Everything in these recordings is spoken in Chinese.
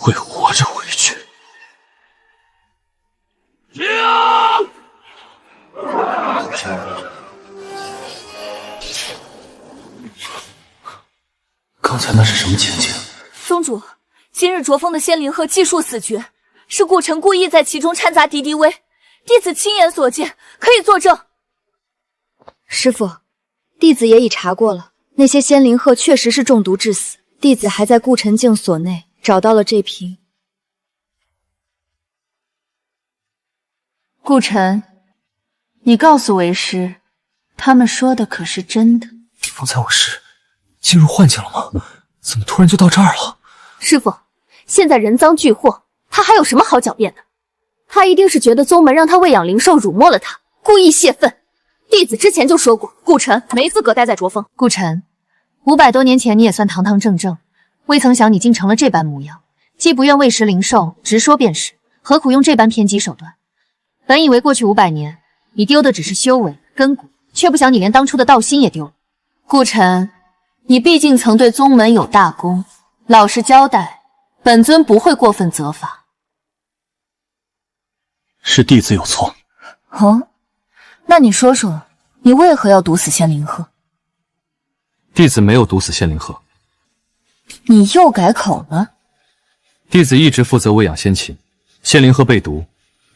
会活着回去。刚才那是什么情景？宗主，今日卓峰的仙灵鹤技术死绝，是顾城故意在其中掺杂敌敌危，弟子亲眼所见，可以作证。师父，弟子也已查过了，那些仙灵鹤确实是中毒致死。弟子还在顾晨境所内找到了这瓶。顾晨，你告诉为师，他们说的可是真的？方才我是进入幻境了吗？怎么突然就到这儿了？师父，现在人赃俱获，他还有什么好狡辩的？他一定是觉得宗门让他喂养灵兽辱没了他，故意泄愤。弟子之前就说过，顾晨没资格待在卓峰。顾晨，500多年前你也算堂堂正正，未曾想你竟成了这般模样。既不愿喂食灵兽，直说便是，何苦用这般偏激手段？本以为过去500年，你丢的只是修为根骨，却不想你连当初的道心也丢了。顾晨，你毕竟曾对宗门有大功，老实交代，本尊不会过分责罚。是弟子有错。哦，那你说说，你为何要毒死仙灵鹤？弟子没有毒死仙灵鹤。你又改口了？弟子一直负责喂养仙禽，仙灵鹤被毒，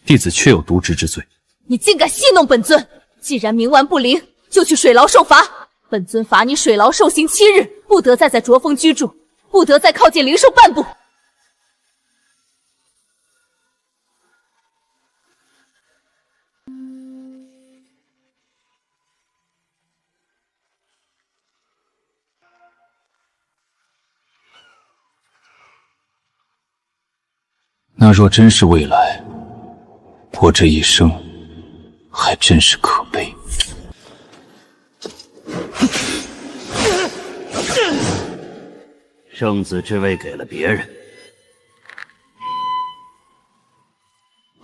弟子确有渎职之罪。你竟敢戏弄本尊！既然冥顽不灵，就去水牢受罚。本尊罚你水牢受刑7日，不得再在卓峰居住，不得再靠近灵兽半步。那若真是未来，我这一生还真是可悲。圣子之位给了别人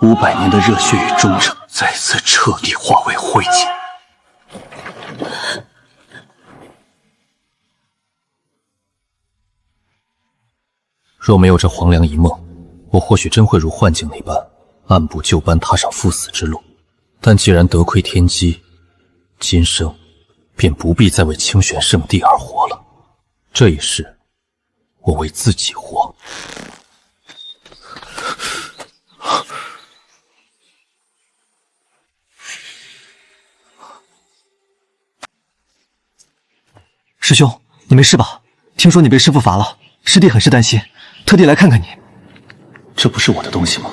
，500年的热血与忠诚再次彻底化为灰烬。若没有这黄粱一梦，我或许真会如幻境那般，按部就班踏上赴死之路。但既然得亏天机，今生便不必再为清玄圣地而活了。这一世，我为自己活。师兄，你没事吧？听说你被师父罚了，师弟很是担心，特地来看看你。这不是我的东西吗？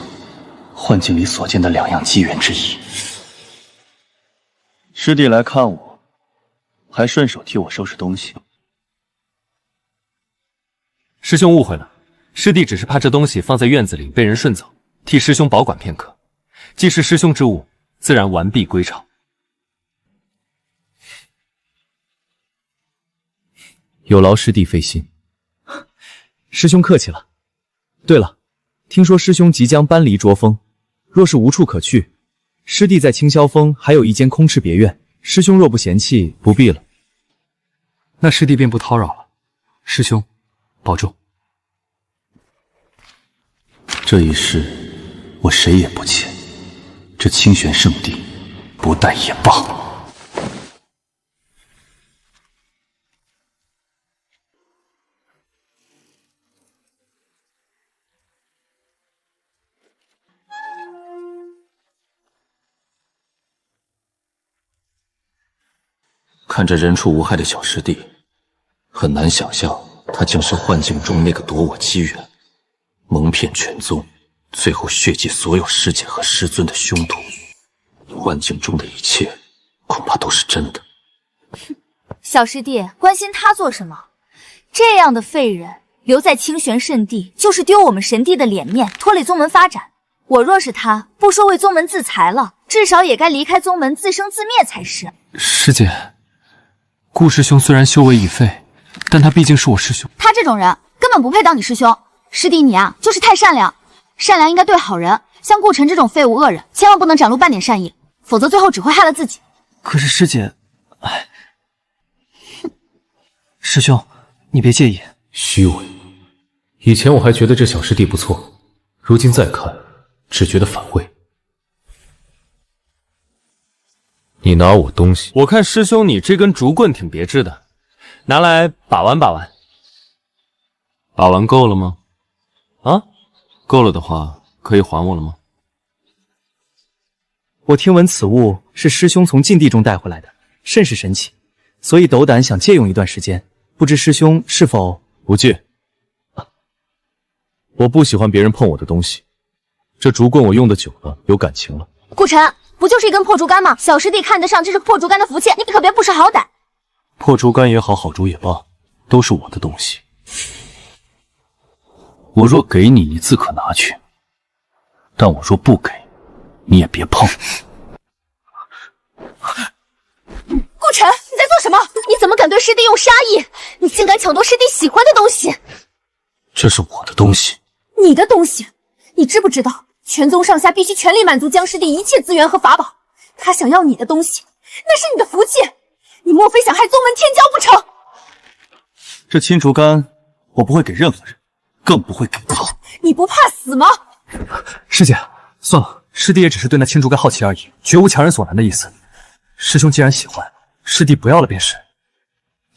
幻境里所见的2样机缘之一。师弟来看我，还顺手替我收拾东西。师兄误会了，师弟只是怕这东西放在院子里被人顺走，替师兄保管片刻。既是师兄之物，自然完璧归巢。有劳师弟费心。师兄客气了。对了，听说师兄即将搬离卓峰，若是无处可去，师弟在清霄峰还有一间空池别院，师兄若不嫌弃，不必了。那师弟便不叨扰了。师兄，保重。这一世，我谁也不欠，这清玄圣地，不带也罢。看着人畜无害的小师弟，很难想象他竟是幻境中那个夺我机缘，蒙骗全宗，最后血祭所有师姐和师尊的凶徒。幻境中的一切，恐怕都是真的。小师弟，关心他做什么？这样的废人留在清玄圣地，就是丢我们神帝的脸面，拖累宗门发展。我若是他，不说为宗门自裁了，至少也该离开宗门自生自灭才是。师姐，顾师兄虽然修为已废，但他毕竟是我师兄。他这种人根本不配当你师兄。师弟你啊，就是太善良，善良应该对好人，像顾晨这种废物恶人，千万不能展露半点善意，否则最后只会害了自己。可是师姐，师兄，你别介意。虚伪，以前我还觉得这小师弟不错，如今再看，只觉得反胃。你拿我东西，我看师兄你这根竹棍挺别致的，拿来把玩把玩。把玩够了吗？啊，够了的话，可以还我了吗？我听闻此物是师兄从禁地中带回来的，甚是神奇，所以斗胆想借用一段时间，不知师兄是否……不借。我不喜欢别人碰我的东西，这竹棍我用的久了，有感情了。顾晨，不就是一根破竹竿吗？小师弟看得上这是破竹竿的福气，你可别不识好歹。破竹竿也好，好竹也罢，都是我的东西。我若给你，你自可拿去；但我若不给，你也别碰。顾晨，你在做什么？你怎么敢对师弟用杀意？你竟敢抢夺师弟喜欢的东西！这是我的东西。你的东西？你知不知道，全宗上下必须全力满足江师弟一切资源和法宝？他想要你的东西，那是你的福气。你莫非想害宗门天骄不成？这青竹竿我不会给任何人，更不会给他。你不怕死吗？师姐，算了，师弟也只是对那青竹竿好奇而已，绝无强人所难的意思。师兄既然喜欢，师弟不要了便是，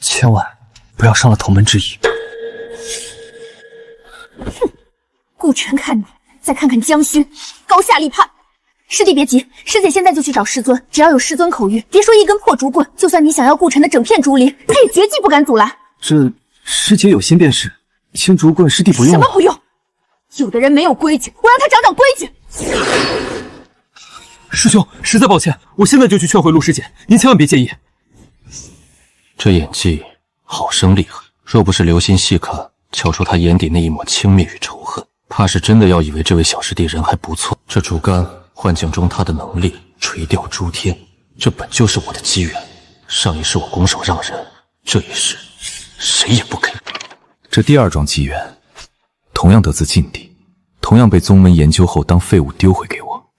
千万不要伤了同门之谊。哼，顾晨看你，再看看江勋，高下立判。师弟别急，师姐现在就去找师尊，只要有师尊口谕，别说一根破竹棍，就算你想要顾晨的整片竹林，他也绝技不敢阻拦。这师姐有心便是，青竹棍师弟不用。什么不用？有的人没有规矩，我让他长长规矩。师兄，实在抱歉，我现在就去劝回陆师姐，您千万别介意。这演技好生厉害，若不是留心细看，瞧出他眼底那一抹轻蔑与仇恨，怕是真的要以为这位小师弟人还不错。这竹竿，幻境中他的能力垂钓诸天，这本就是我的机缘。上一世我拱手让人，这一世谁也不给。这第二桩机缘，同样得自禁地，同样被宗门研究后当废物丢回给我。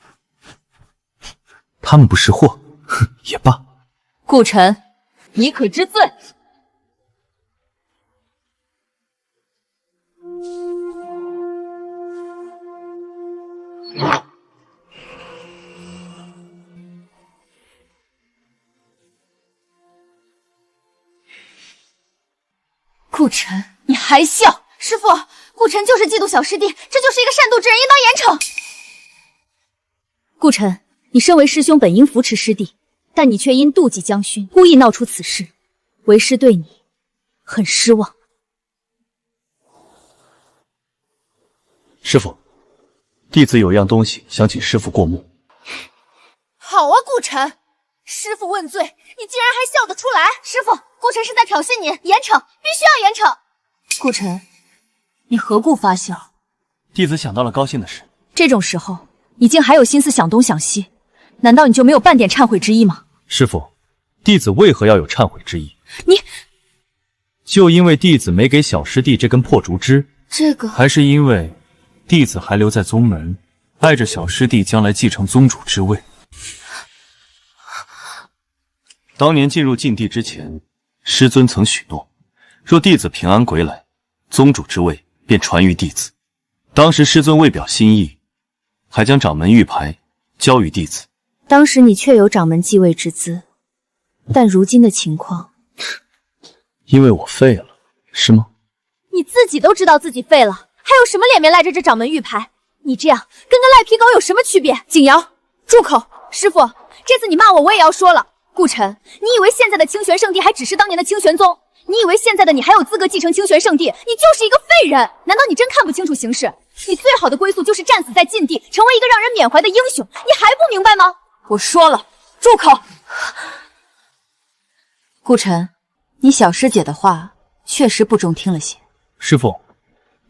他们不识货，哼，也罢。顾晨，你可知罪？顾晨，你还笑？师父，顾晨就是嫉妒小师弟，这就是一个善妒之人，应当严惩。顾晨，你身为师兄本应扶持师弟，但你却因妒忌江勋，故意闹出此事，为师对你很失望。师父，弟子有样东西想请师父过目。好啊，顾晨，师父问罪，你竟然还笑得出来？师父，顾晨是在挑衅你，严惩，必须要严惩。顾晨，你何故发笑？弟子想到了高兴的事。这种时候，你竟还有心思想东想西，难道你就没有半点忏悔之意吗？师父，弟子为何要有忏悔之意？你就因为弟子没给小师弟这根破竹枝，这个还是因为弟子还留在宗门，爱着小师弟将来继承宗主之位。当年进入禁地之前，师尊曾许诺，若弟子平安归来，宗主之位便传于弟子。当时师尊为表心意，还将掌门玉牌交于弟子。当时你确有掌门继位之资，但如今的情况，因为我废了，是吗？你自己都知道自己废了，还有什么脸面赖着这掌门玉牌？你这样跟个赖皮狗有什么区别？景瑶，住口！师父，这次你骂我，我也要说了。顾晨，你以为现在的清玄圣地还只是当年的清玄宗？你以为现在的你还有资格继承清玄圣地？你就是一个废人！难道你真看不清楚形势？你最好的归宿就是战死在禁地，成为一个让人缅怀的英雄，你还不明白吗？我说了，住口！顾晨，你小师姐的话确实不中听了些。师父，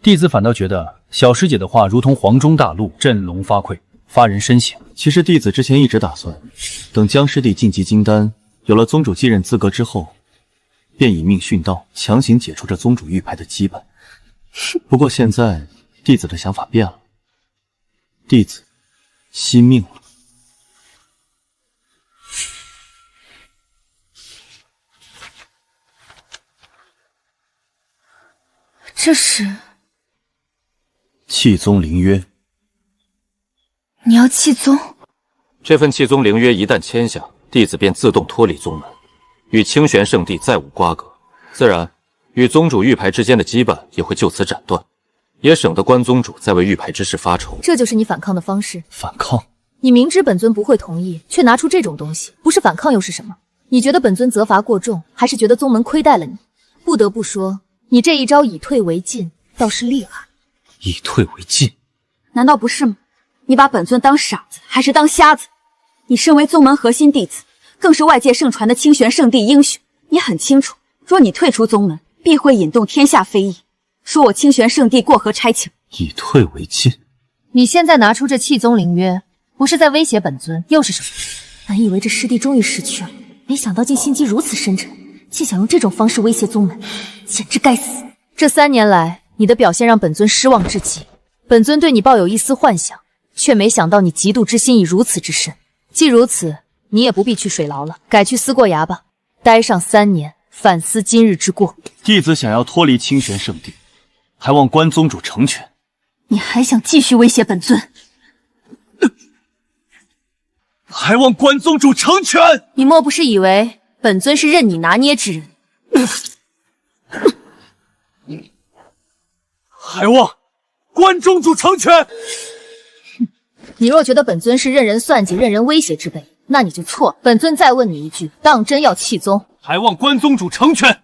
弟子反倒觉得小师姐的话如同黄钟大怒，振聋发聩，发人深省。其实弟子之前一直打算，等江师弟晋级金丹，有了宗主继任资格之后，便以命殉道，强行解除这宗主玉牌的羁绊。不过现在弟子的想法变了，弟子惜命了。这是契宗灵约。你要弃宗？这份契宗灵约一旦签下，弟子便自动脱离宗门，与清玄圣地再无瓜葛，自然与宗主玉牌之间的羁绊也会就此斩断，也省得关宗主再为玉牌之事发愁。这就是你反抗的方式？反抗？你明知本尊不会同意，却拿出这种东西，不是反抗又是什么？你觉得本尊责罚过重，还是觉得宗门亏待了你？不得不说，你这一招以退为进倒是厉害。以退为进？难道不是吗？你把本尊当傻子还是当瞎子？你身为宗门核心弟子，更是外界盛传的清玄圣地英雄，你很清楚，若你退出宗门，必会引动天下非议，说我清玄圣地过河差遣。以退为进？你现在拿出这契宗灵约，不是在威胁本尊，又是什么？本以为这师弟终于逝去了，没想到竟心机如此深沉，竟想用这种方式威胁宗门，简直该死！这3年来，你的表现让本尊失望至极。本尊对你抱有一丝幻想，却没想到你嫉妒之心已如此之深。既如此，你也不必去水牢了，改去思过崖吧，待上3年，反思今日之过。弟子想要脱离清玄圣地，还望关宗主成全。你还想继续威胁本尊？还望关宗主成全。你莫不是以为本尊是任你拿捏之人？还望关宗主成全。你若觉得本尊是任人算计、任人威胁之辈，那你就错了。本尊再问你一句，当真要弃宗？还望关宗主成全。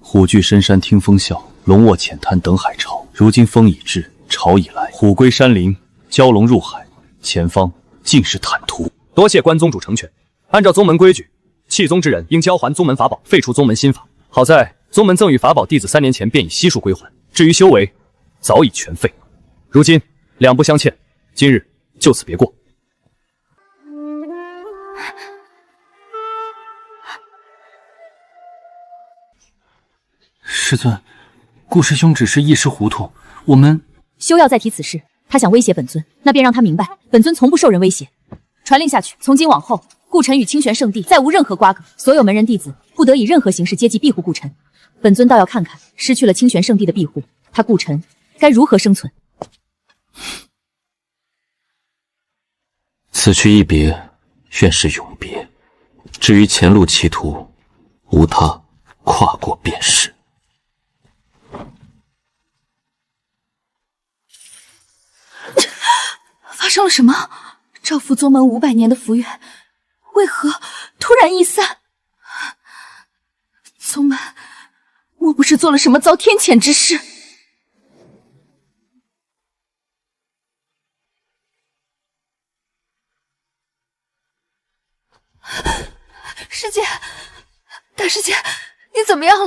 虎踞深山听风笑，龙卧浅滩等海潮。如今风已至，潮已来，虎归山林，蛟龙入海，前方尽是坦途。多谢关宗主成全。按照宗门规矩，弃宗之人应交还宗门法宝，废除宗门新法。好在宗门赠予法宝，弟子3年前便已悉数归还，至于修为，早已全废。如今两不相欠，今日就此别过。师尊，顾师兄只是一时糊涂，我们休要再提此事。他想威胁本尊，那便让他明白，本尊从不受人威胁。传令下去，从今往后，顾晨与清玄圣地再无任何瓜葛，所有门人弟子不得以任何形式接济庇护顾晨。本尊倒要看看，失去了清玄圣地的庇护，他顾晨该如何生存。此去一别，愿是永别。至于前路歧途，无他，跨过便是。发生了什么？赵府宗门500年的福缘，为何突然易散？宗门莫不是做了什么遭天谴之事？师姐，大师姐，你怎么样了？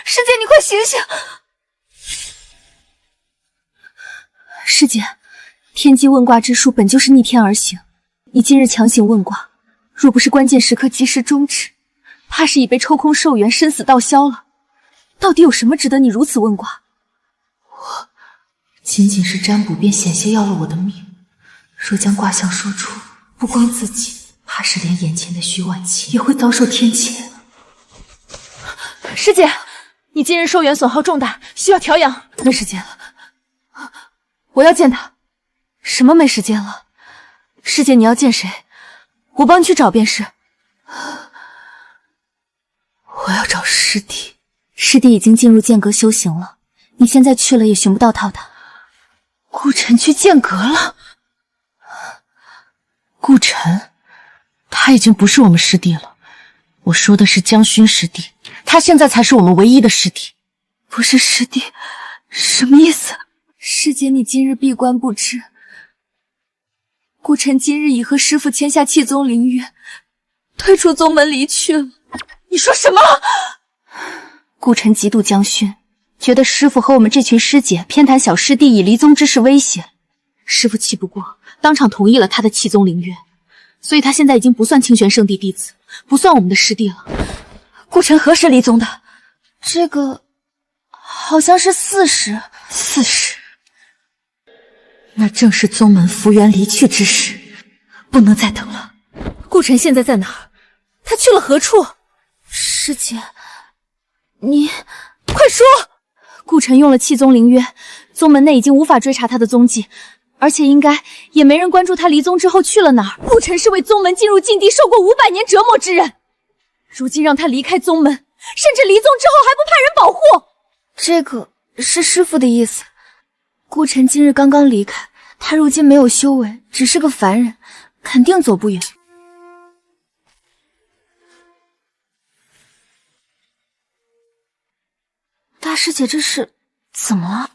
师姐，你快醒醒！师姐，天机问卦之术本就是逆天而行，你今日强行问卦，若不是关键时刻及时终止，怕是已被抽空寿元，生死道消了。到底有什么值得你如此问卦？我仅仅是占卜，便险些要了我的命。若将卦象说出，不光自己，怕是连眼前的徐婉清也会遭受天谴。师姐，你今日寿元损耗重大，需要调养。没时间了，我要见他。什么没时间了？师姐，你要见谁？我帮你去找便是。我要找师弟。师弟已经进入剑阁修行了，你现在去了也寻不到他的。顾晨去剑阁了？顾晨，他已经不是我们师弟了。我说的是江勋师弟，他现在才是我们唯一的师弟。不是师弟，什么意思？师姐，你今日闭关不知。顾晨今日已和师父签下契宗灵约，退出宗门离去了。你说什么？顾晨嫉妒江勋，觉得师父和我们这群师姐偏袒小师弟，以离宗之事威胁。师父气不过，当场同意了他的契宗灵约，所以他现在已经不算清玄圣地弟子，不算我们的师弟了。顾晨何时离宗的？这个好像是40，那正是宗门福源离去之时，不能再等了。顾晨现在在哪儿？他去了何处？师姐，你快说！顾晨用了气宗灵约，宗门内已经无法追查他的踪迹，而且应该也没人关注他离宗之后去了哪儿。顾晨是为宗门进入禁地受过500年折磨之人，如今让他离开宗门，甚至离宗之后还不派人保护，这个是师父的意思。顾晨今日刚刚离开，他如今没有修为，只是个凡人，肯定走不远。大师姐，这是怎么了？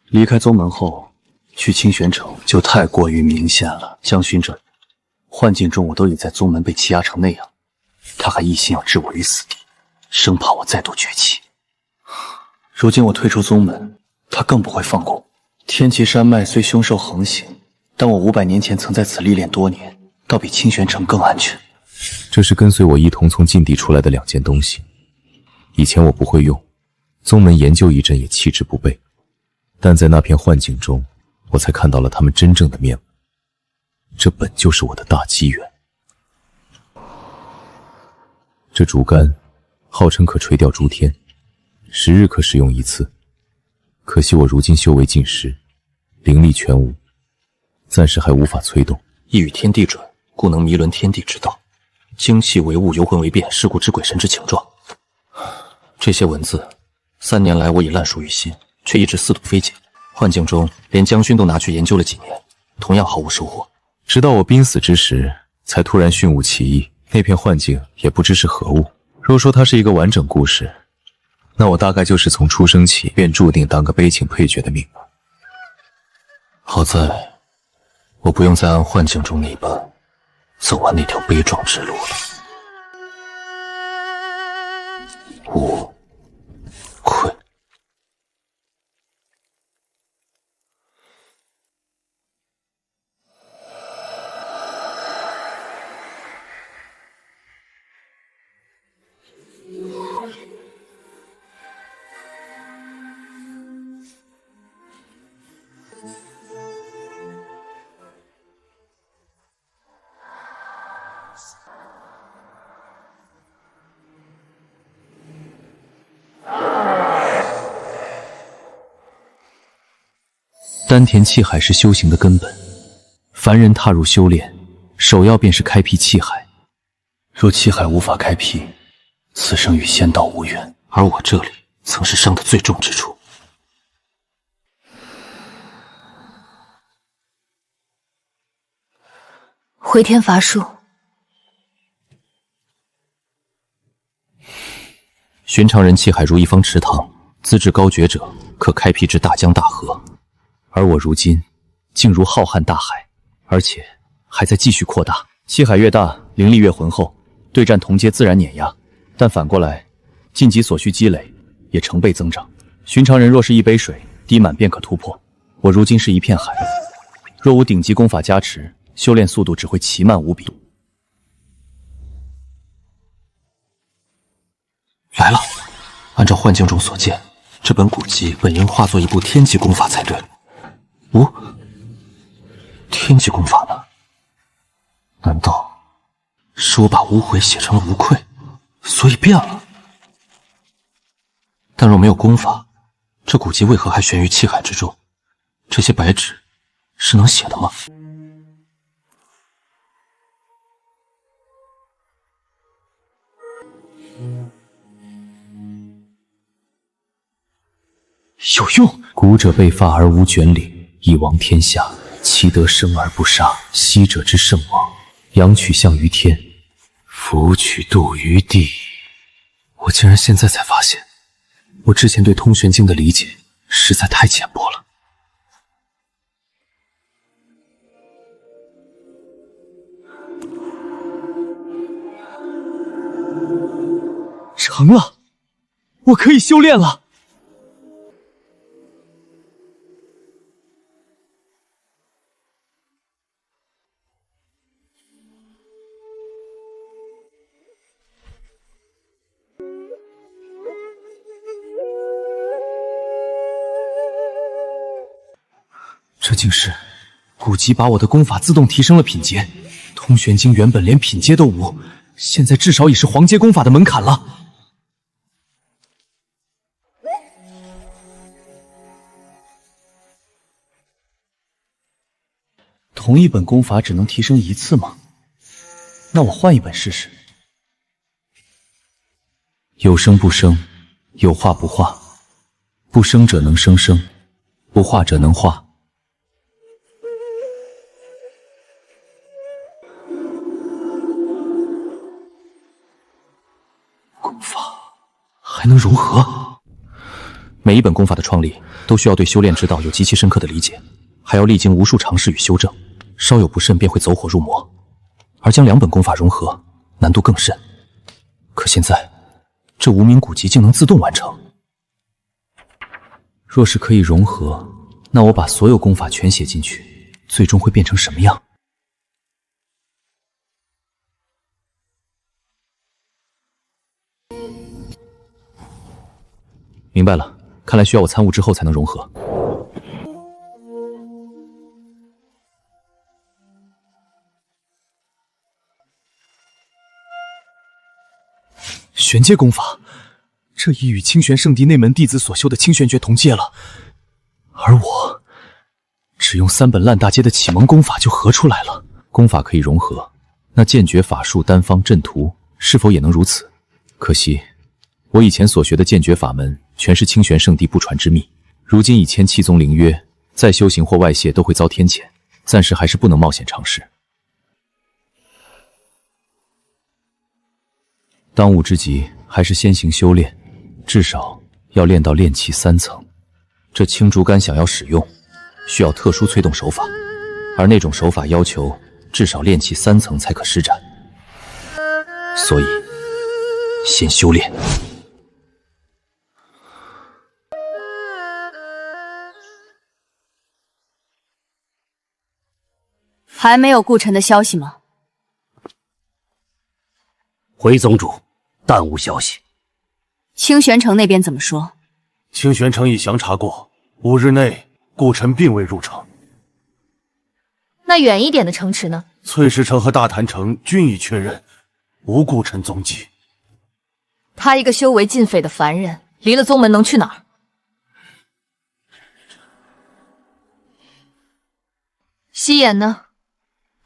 离开宗门后，去清玄城就太过于明显了。江勋这幻境中，我都已在宗门被欺压成那样，他还一心要置我于死地，生怕我再度崛起。如今我退出宗门，他更不会放过我。天齐山脉虽凶兽横行，但我500年前曾在此历练多年，倒比清玄城更安全。这是跟随我一同从禁地出来的2件东西，以前我不会用，宗门研究一阵也弃之不备，但在那片幻境中，我才看到了他们真正的面目。这本就是我的大机缘。这竹竿号称可垂钓诸天，10日可使用1次，可惜我如今修为尽失，灵力全无，暂时还无法催动。一语天地准，故能迷伦天地之道。精气为物，游魂为变，是故知鬼神之情状。这些文字3年来我已烂熟于心，却一直似懂非解。幻境中连江勋都拿去研究了几年，同样毫无收获。直到我濒死之时，才突然讯悟其意，那片幻境也不知是何物。若说它是一个完整故事，那我大概就是从出生起便注定当个悲情配角的命吧。好在我不用再按幻境中那般走完那条悲壮之路了。无愧。丹田气海是修行的根本，凡人踏入修炼，首要便是开辟气海。若气海无法开辟，此生与仙道无缘。而我这里曾是伤得最重之处。回天乏术。寻常人气海如一方池塘，资质高绝者可开辟至大江大河，而我如今竟如浩瀚大海，而且还在继续扩大。气海越大，灵力越浑厚，对战同阶自然碾压，但反过来晋级所需积累也成倍增长。寻常人若是一杯水滴满便可突破，我如今是一片海，若无顶级功法加持，修炼速度只会奇慢无比。来了，按照幻境中所见，这本古籍本应化作一部天级功法才对。天级功法呢？难道是我把无悔写成了无愧，所以变了？但若没有功法，这古籍为何还悬于气海之中？这些白纸是能写的吗？有用！古者被发而无卷领，一王天下；其得生而不杀，昔者之圣王。阳取象于天，福取度于地。我竟然现在才发现，我之前对通玄经的理解实在太浅薄了。成了，我可以修炼了。这竟是古籍把我的功法自动提升了品阶。通玄经原本连品阶都无，现在至少已是黄阶功法的门槛了。同一本功法只能提升一次吗？那我换一本试试。有生不生，有化不化，不生者能生生，不化者能化。功法还能融合？每一本功法的创立都需要对修炼之道有极其深刻的理解，还要历经无数尝试与修正，稍有不慎便会走火入魔。而将两本功法融合，难度更甚。可现在，这无名古籍竟能自动完成。若是可以融合，那我把所有功法全写进去，最终会变成什么样？明白了，看来需要我参悟之后才能融合。玄阶功法，这已与清玄圣地内门弟子所修的清玄诀同阶了。而我只用3本烂大街的启蒙功法就合出来了。功法可以融合，那剑诀法术丹方阵图是否也能如此？可惜我以前所学的剑诀法门全是清玄圣地不传之秘，如今已签气宗灵约，再修行或外泄都会遭天谴，暂时还是不能冒险尝试。当务之急还是先行修炼，至少要练到炼气3层。这青竹竿想要使用，需要特殊催动手法，而那种手法要求至少炼气3层才可施展。所以，先修炼。还没有顾晨的消息吗？回宗主，但无消息。清玄城那边怎么说？清玄城已详查过，5日内顾晨并未入城。那远一点的城池呢？翠石城和大潭城均已确认，无顾晨踪迹。他一个修为尽废的凡人，离了宗门能去哪儿？西岩呢？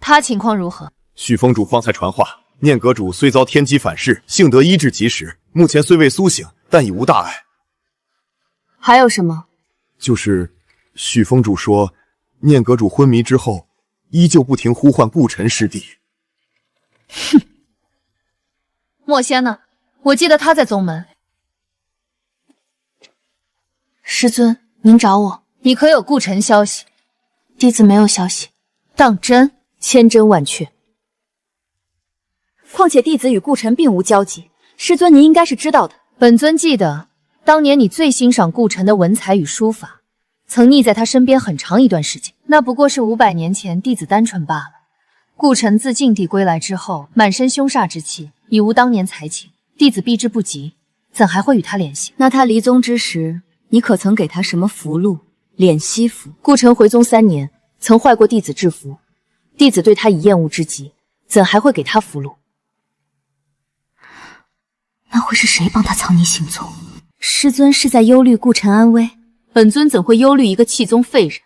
他情况如何？许峰主方才传话，念阁主虽遭天机反噬，幸得医治及时，目前虽未苏醒，但已无大碍。还有什么？就是许峰主说，念阁主昏迷之后，依旧不停呼唤顾晨师弟。哼，莫仙呢？我记得他在宗门。师尊，您找我，你可有顾晨消息？弟子没有消息。当真？千真万确。况且弟子与顾晨并无交集，师尊您应该是知道的。本尊记得，当年你最欣赏顾晨的文采与书法，曾腻在他身边很长一段时间。那不过是500年前弟子单纯罢了。顾晨自禁地归来之后，满身凶煞之气，已无当年才情，弟子避之不及，怎还会与他联系？那他离宗之时，你可曾给他什么符箓、敛息符？顾晨回宗3年，曾坏过弟子制服，弟子对他已厌恶之极，怎还会给他符箓？那会是谁帮他藏匿行踪？师尊是在忧虑顾晨安危？本尊怎会忧虑一个气宗废人？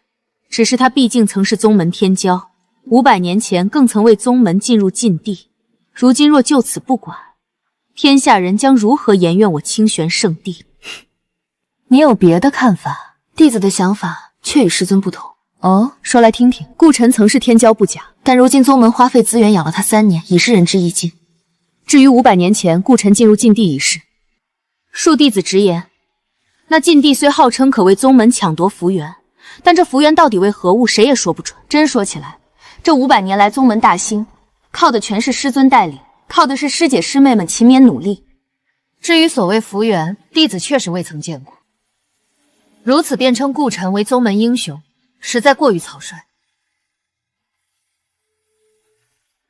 只是他毕竟曾是宗门天骄，500年前更曾为宗门进入禁地。如今若就此不管，天下人将如何言怨我清玄圣地？你有别的看法？弟子的想法却与师尊不同。哦，说来听听。顾晨曾是天骄不假，但如今宗门花费资源养了他3年，已是仁至义尽。至于500年前顾晨进入禁地一事，恕弟子直言，那禁地虽号称可为宗门抢夺符源，但这符源到底为何物，谁也说不准。真说起来，这500年来宗门大兴，靠的全是师尊带领，靠的是师姐师妹们勤勉努力。至于所谓符源，弟子确实未曾见过。如此便称顾晨为宗门英雄，实在过于草率。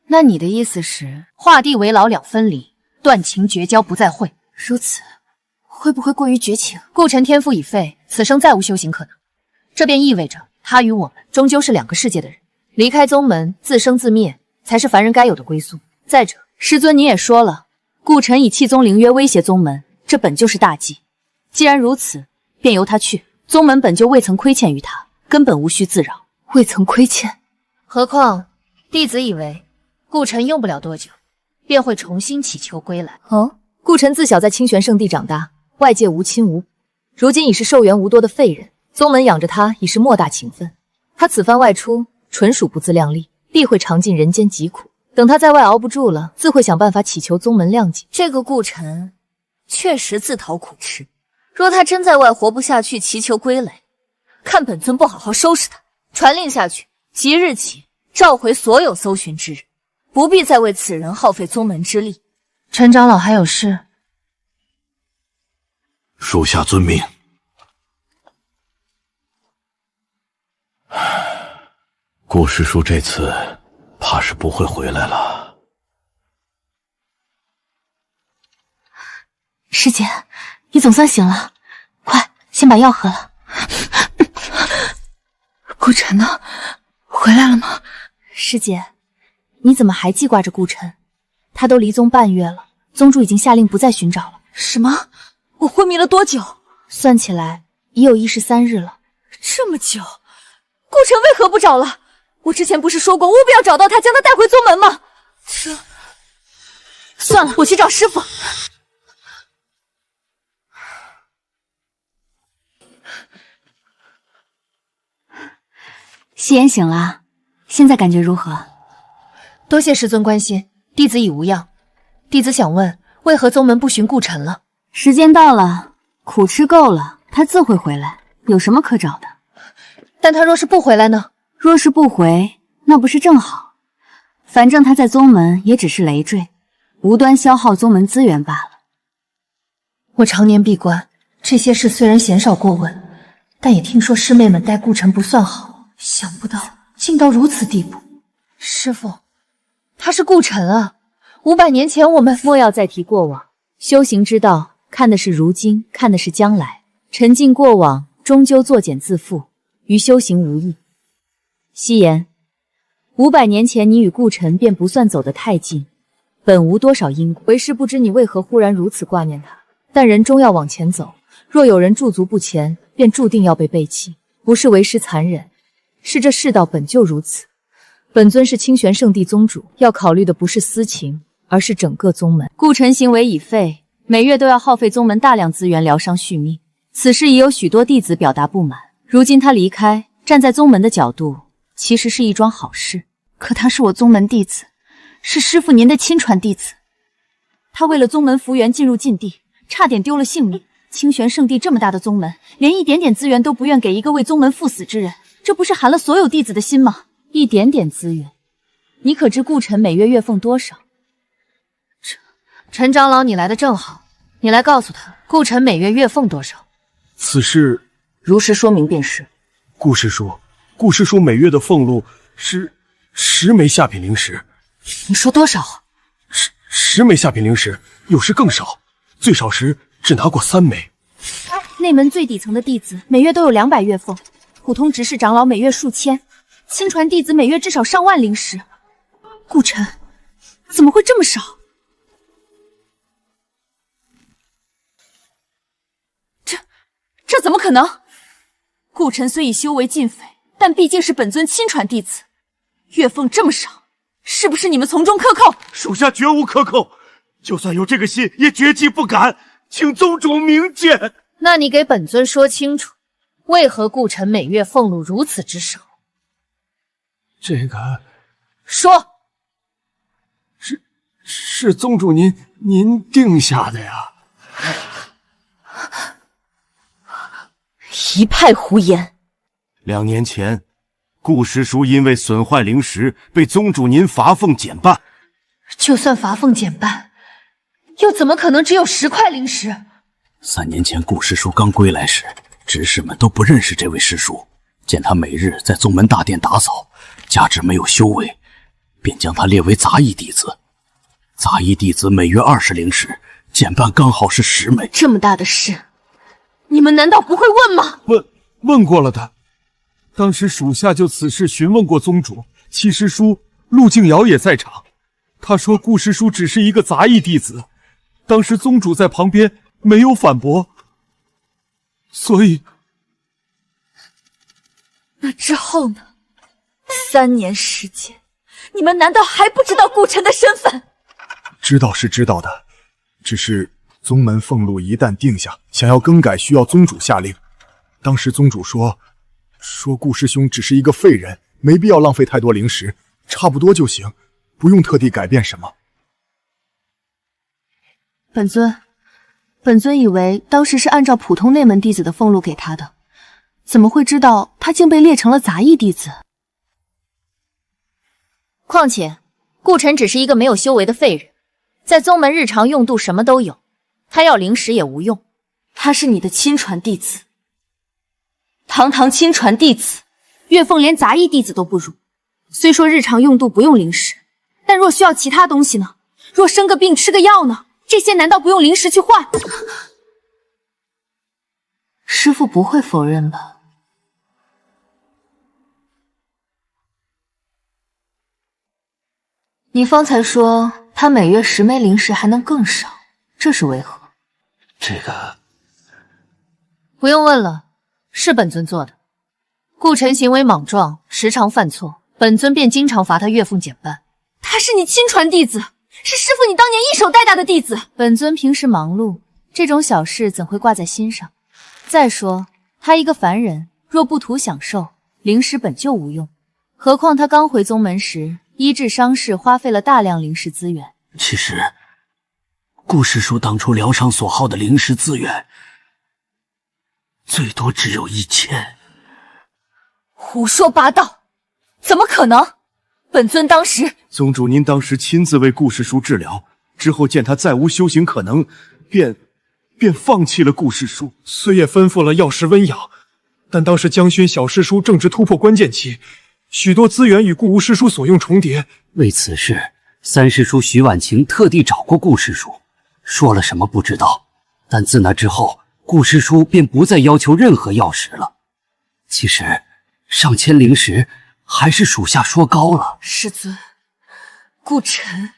那你的意思是，画地为牢2分离，断情绝交不再会？如此，会不会过于绝情？顾晨天赋已废，此生再无修行可能，这便意味着他与我们终究是两个世界的人，离开宗门，自生自灭，才是凡人该有的归宿。再者，师尊你也说了，顾晨以弃宗灵约威胁宗门，这本就是大忌。既然如此，便由他去。宗门本就未曾亏欠于他，根本无需自扰。未曾亏欠，何况弟子以为顾晨用不了多久，便会重新祈求归来。哦，顾晨自小在清玄圣地长大，外界无亲无，如今已是寿元无多的废人，宗门养着他已是莫大情分。他此番外出，纯属不自量力，必会尝尽人间疾苦。等他在外熬不住了，自会想办法祈求宗门谅解。这个顾晨确实自讨苦吃。若他真在外活不下去，祈求归来，看本尊不好好收拾他！传令下去，即日起召回所有搜寻之人，不必再为此人耗费宗门之力。陈长老还有事？属下遵命。顾师叔这次怕是不会回来了。师姐，你总算醒了，快先把药喝了。顾晨呢？回来了吗？师姐，你怎么还记挂着顾晨？他都离宗半月了，宗主已经下令不再寻找了。什么？我昏迷了多久？算起来已有13日了。这么久，顾晨为何不找了？我之前不是说过务必要找到他，将他带回宗门吗？算了，我去找师傅。夕颜醒了，现在感觉如何？多谢师尊关心，弟子已无恙。弟子想问，为何宗门不寻顾晨了？时间到了，苦吃够了，他自会回来，有什么可找的？但他若是不回来呢？若是不回，那不是正好？反正他在宗门也只是累赘，无端消耗宗门资源罢了。我常年闭关，这些事虽然鲜少过问，但也听说师妹们待顾晨不算好。想不到竟到如此地步。师父，他是顾晨啊！500年前我们……莫要再提过往，修行之道看的是如今，看的是将来。沉浸过往，终究作茧自缚，与修行无异。夕颜，500年前你与顾晨便不算走得太近，本无多少因果。为师不知你为何忽然如此挂念他，但人终要往前走，若有人驻足不前，便注定要被背弃。不是为师残忍，是这世道本就如此。本尊是清玄圣地宗主，要考虑的不是私情，而是整个宗门。顾晨行为已废，每月都要耗费宗门大量资源疗伤续命，此事已有许多弟子表达不满。如今他离开，站在宗门的角度，其实是一桩好事。可他是我宗门弟子，是师父您的亲传弟子，他为了宗门福缘进入禁地，差点丢了性命。清玄圣地这么大的宗门，连一点点资源都不愿给一个为宗门赴死之人，这不是寒了所有弟子的心吗？一点点资源，你可知顾晨每月月俸多少？陈长老，你来的正好，你来告诉他顾晨每月月俸多少。此事如实说明便是。顾师叔每月的俸禄是10枚下品灵石。你说多少？10枚下品灵石，有时更少，最少时只拿过3枚。内门最底层的弟子每月都有200月俸，普通执事长老每月数千，亲传弟子每月至少上万灵石。顾晨怎么会这么少？这怎么可能？顾晨虽已修为尽废，但毕竟是本尊亲传弟子，月俸这么少，是不是你们从中克扣？属下绝无克扣，就算有这个心，也绝技不敢，请宗主明鉴。那你给本尊说清楚，为何顾晨每月俸禄如此之少？这个说，是宗主您定下的呀。一派胡言！2年前，顾师叔因为损坏灵石，被宗主您罚俸减半。就算罚俸减半，又怎么可能只有10块灵石？3年前顾师叔刚归来时，执事们都不认识这位师叔，见他每日在宗门大殿打扫，加之没有修为，便将他列为杂役弟子。杂役弟子每月20灵石，减半刚好是10枚。这么大的事，你们难道不会问吗？问过了的，当时属下就此事询问过宗主，七师叔陆敬尧也在场。他说顾师叔只是一个杂役弟子，当时宗主在旁边没有反驳，所以……那之后呢？3年时间，你们难道还不知道顾晨的身份？知道是知道的，只是宗门俸禄一旦定下，想要更改需要宗主下令。当时宗主说顾师兄只是一个废人，没必要浪费太多灵石，差不多就行，不用特地改变什么。本尊以为当时是按照普通内门弟子的俸禄给他的，怎么会知道他竟被列成了杂役弟子？况且，顾晨只是一个没有修为的废人，在宗门日常用度什么都有，他要灵石也无用。他是你的亲传弟子，堂堂亲传弟子，岳凤连杂役弟子都不如。虽说日常用度不用灵石，但若需要其他东西呢？若生个病吃个药呢？这些难道不用灵石去换？师父不会否认吧？你方才说他每月10枚灵石还能更少，这是为何？这个不用问了，是本尊做的。顾晨行为莽撞，时常犯错，本尊便经常罚他月俸减半。他是你亲传弟子，是师父你当年一手带大的弟子。本尊平时忙碌，这种小事怎会挂在心上？再说，他一个凡人，若不图享受，灵石本就无用。何况他刚回宗门时，医治伤势花费了大量灵石资源。其实，顾师叔当初疗伤所耗的灵石资源，最多只有1000。胡说八道，怎么可能？本尊当时……宗主，您当时亲自为顾师叔治疗，之后见他再无修行可能，便放弃了顾师叔。虽也吩咐了药石温养，但当时江轩小师叔正值突破关键期，许多资源与顾无师叔所用重叠。为此事，三师叔徐婉晴特地找过顾师叔，说了什么不知道，但自那之后，顾师叔便不再要求任何药石了。其实，上千灵石还是属下说高了。师尊，顾晨，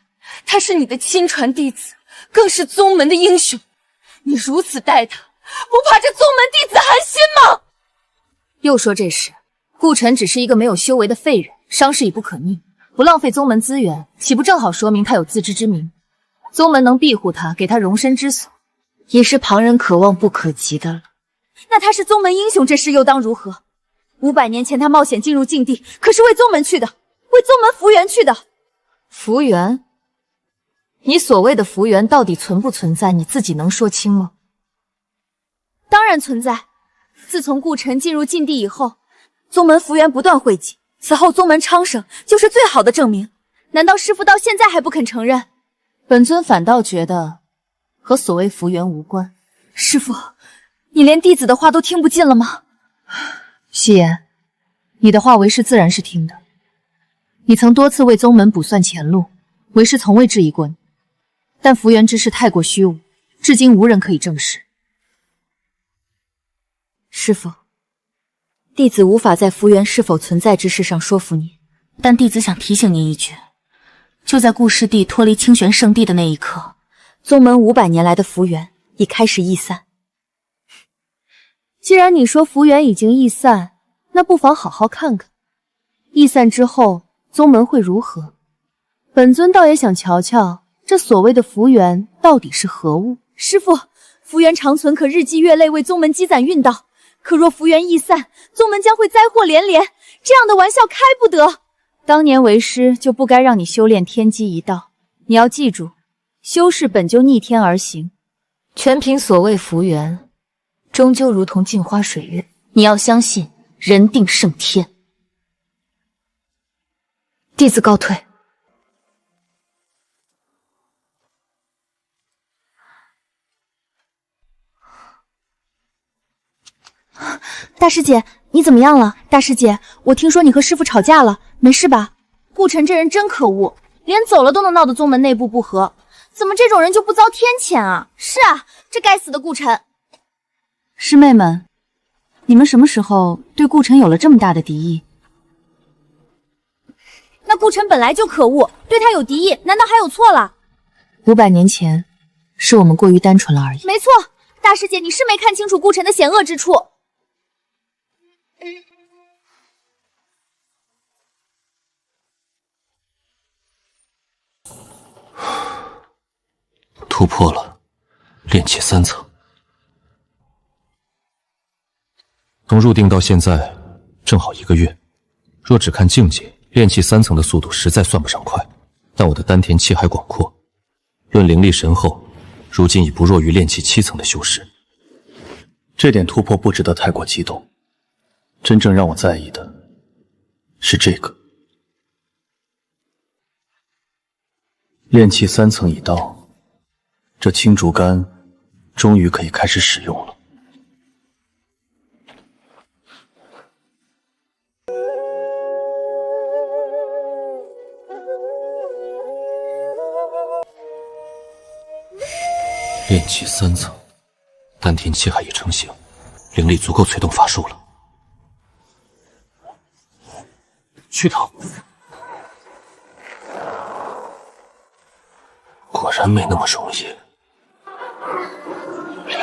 他是你的亲传弟子，更是宗门的英雄，你如此待他，不怕这宗门弟子寒心吗？又说这事，顾晨只是一个没有修为的废人，伤势已不可逆，不浪费宗门资源，岂不正好说明他有自知之明？宗门能庇护他，给他容身之所，也是旁人可望不可及的了。那他是宗门英雄，这事又当如何？500年前他冒险进入禁地，可是为宗门去的，为宗门福缘去的。福缘？你所谓的福缘到底存不存在，你自己能说清吗？当然存在。自从顾晨进入禁地以后，宗门福缘不断汇集，此后宗门昌盛就是最好的证明。难道师父到现在还不肯承认？本尊反倒觉得和所谓福缘无关。师父，你连弟子的话都听不进了吗？夕颜，你的话为师自然是听的。你曾多次为宗门卜算前路，为师从未质疑过你。但福缘之事太过虚无，至今无人可以证实。师父，弟子无法在福缘是否存在之事上说服你，但弟子想提醒您一句，就在顾师弟脱离清玄圣地的那一刻，宗门500年来的福缘已开始易散。既然你说福缘已经易散，那不妨好好看看，易散之后宗门会如何？本尊倒也想瞧瞧，这所谓的福缘到底是何物？师父，福缘长存可日积月累为宗门积攒运道，可若福缘易散，宗门将会灾祸连连，这样的玩笑开不得。当年为师就不该让你修炼天机一道，你要记住，修士本就逆天而行，全凭所谓福缘，终究如同镜花水月，你要相信人定胜天。弟子告退。大师姐，你怎么样了？大师姐，我听说你和师父吵架了，没事吧？顾晨这人真可恶，连走了都能闹得宗门内部不和，怎么这种人就不遭天谴啊？是啊，这该死的顾晨！师妹们，你们什么时候对顾城有了这么大的敌意？那顾城本来就可恶，对他有敌意，难道还有错了？500年前，是我们过于单纯了而已。没错，大师姐，你是没看清楚顾城的险恶之处。突破了炼气3层。从入定到现在正好1个月，若只看境界，炼气3层的速度实在算不上快，但我的丹田气海广阔，论灵力神厚，如今已不弱于炼气7层的修士。这点突破不值得太过激动，真正让我在意的是这个。炼气3层已到，这青竹竿终于可以开始使用了。炼气3层，丹田气海已成型，灵力足够催动法术了。去头，果然没那么容易。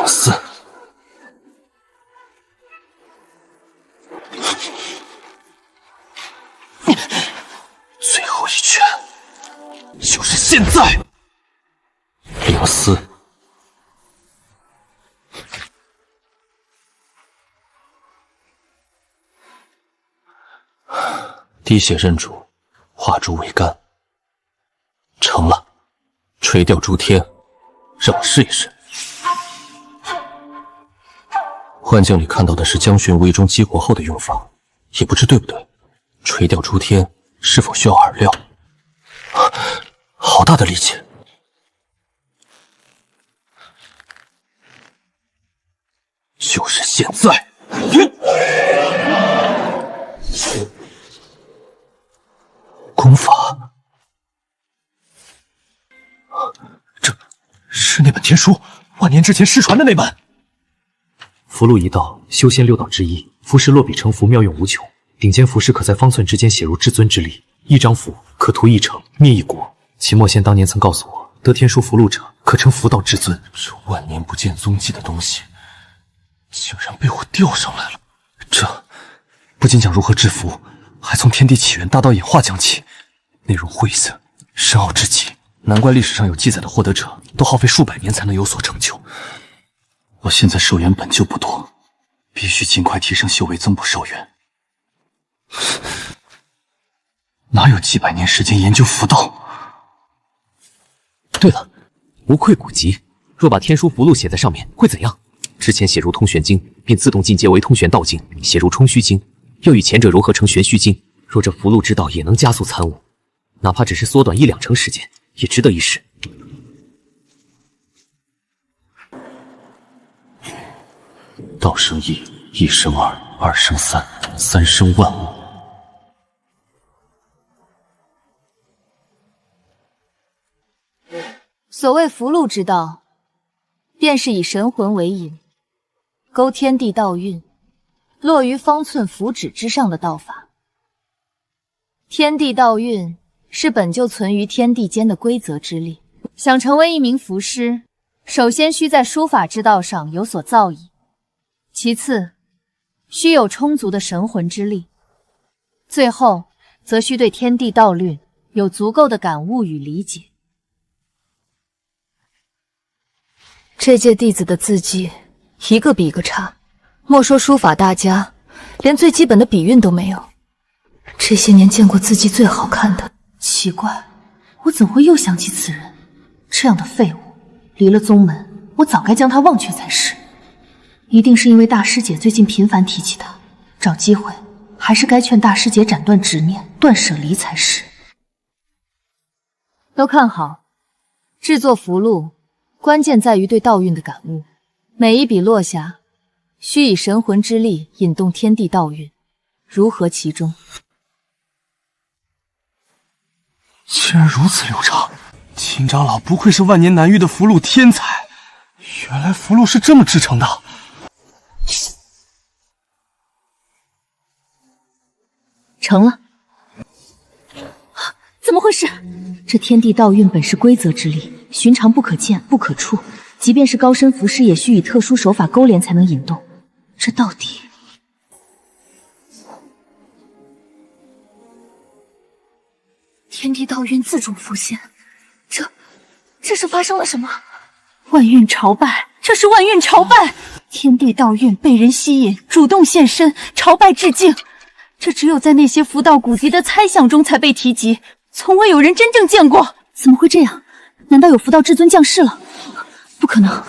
04，最后一拳，就是现在。04。滴血认主，化珠为干，成了。垂钓诸天，让我试一试。幻境里看到的是江玄无意中激活后的用法，也不知对不对。垂钓诸天是否需要饵料？好大的力气！就是现在！功法，这是那本天书，万年之前失传的那本。符箓一道，修仙6道之一，符石落笔成符，妙用无穷。顶尖符师可在方寸之间写入至尊之力，一张符可屠一城，灭一国。秦墨仙当年曾告诉我，得天书符箓者可成符道至尊。这万年不见踪迹的东西，竟然被我钓上来了。这不仅讲如何制符，还从天地起源大道演化讲起，内容晦涩深奥至极，难怪历史上有记载的获得者都耗费数百年才能有所成就。我现在寿元本就不多，必须尽快提升修为，增补寿元。哪有几百年时间研究符道？对了，无愧古籍，若把天书符箓写在上面会怎样？之前写入通玄经，便自动进阶为通玄道经；写入冲虚经，又与前者融合成玄虚经。若这符箓之道也能加速参悟，哪怕只是缩短1-2成时间，也值得一试。道生一，一生二，二生三，三生万物。所谓符箓之道，便是以神魂为引，勾天地道运，落于方寸符纸之上的道法。天地道运是本就存于天地间的规则之力，想成为一名符师，首先需在书法之道上有所造诣，其次需有充足的神魂之力，最后则需对天地道律有足够的感悟与理解。这届弟子的字迹一个比一个差，莫说书法大家，连最基本的笔韵都没有。这些年见过字迹最好看的，奇怪，我怎会又想起此人？这样的废物，离了宗门，我早该将他忘却才是。一定是因为大师姐最近频繁提起他，找机会还是该劝大师姐斩断执念，断舍离才是。都看好，制作符箓关键在于对道运的感悟，每一笔落下，需以神魂之力引动天地道运，如何其中？竟然如此流畅！秦长老不愧是万年难遇的符箓天才，原来符箓是这么制成的。成了。怎么回事？这天地道运本是规则之力，寻常不可见，不可触。即便是高深符师，也需以特殊手法勾连才能引动。这到底……天地道运自主浮现，这是发生了什么？万运朝拜，这是万运朝拜！天地道运被人吸引，主动现身，朝拜致敬。这只有在那些符道古籍的猜想中才被提及，从未有人真正见过。怎么会这样？难道有符道至尊降世了？不可能，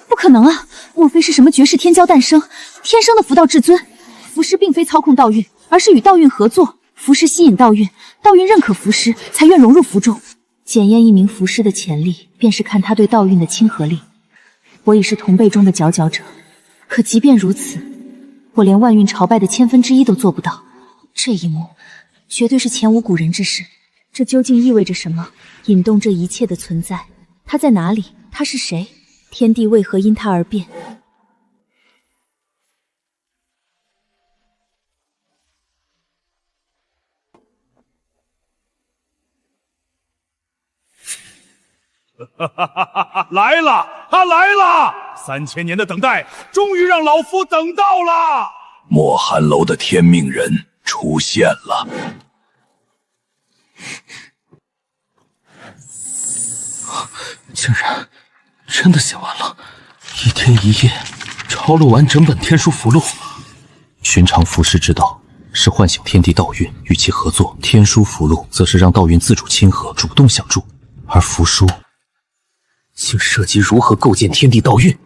不可能啊！莫非是什么绝世天骄诞生，天生的符道至尊？符师并非操控道运，而是与道运合作。符师吸引道运，道运认可符师，才愿融入符中。检验一名符师的潜力，便是看他对道运的亲和力。我已是同辈中的佼佼者，可即便如此，我连万运朝拜的1/1000都做不到。这一幕，绝对是前无古人之事。这究竟意味着什么？引动这一切的存在，他在哪里？他是谁？天地为何因他而变？来了，他来了！3000年的等待，终于让老夫等到了。墨寒楼的天命人出现了。竟然真的写完了，1天1夜抄录完整本天书符录。寻常符师之道是唤醒天地道运，与其合作；天书符录则是让道运自主亲和，主动相助。而符书竟涉及如何构建天地道运。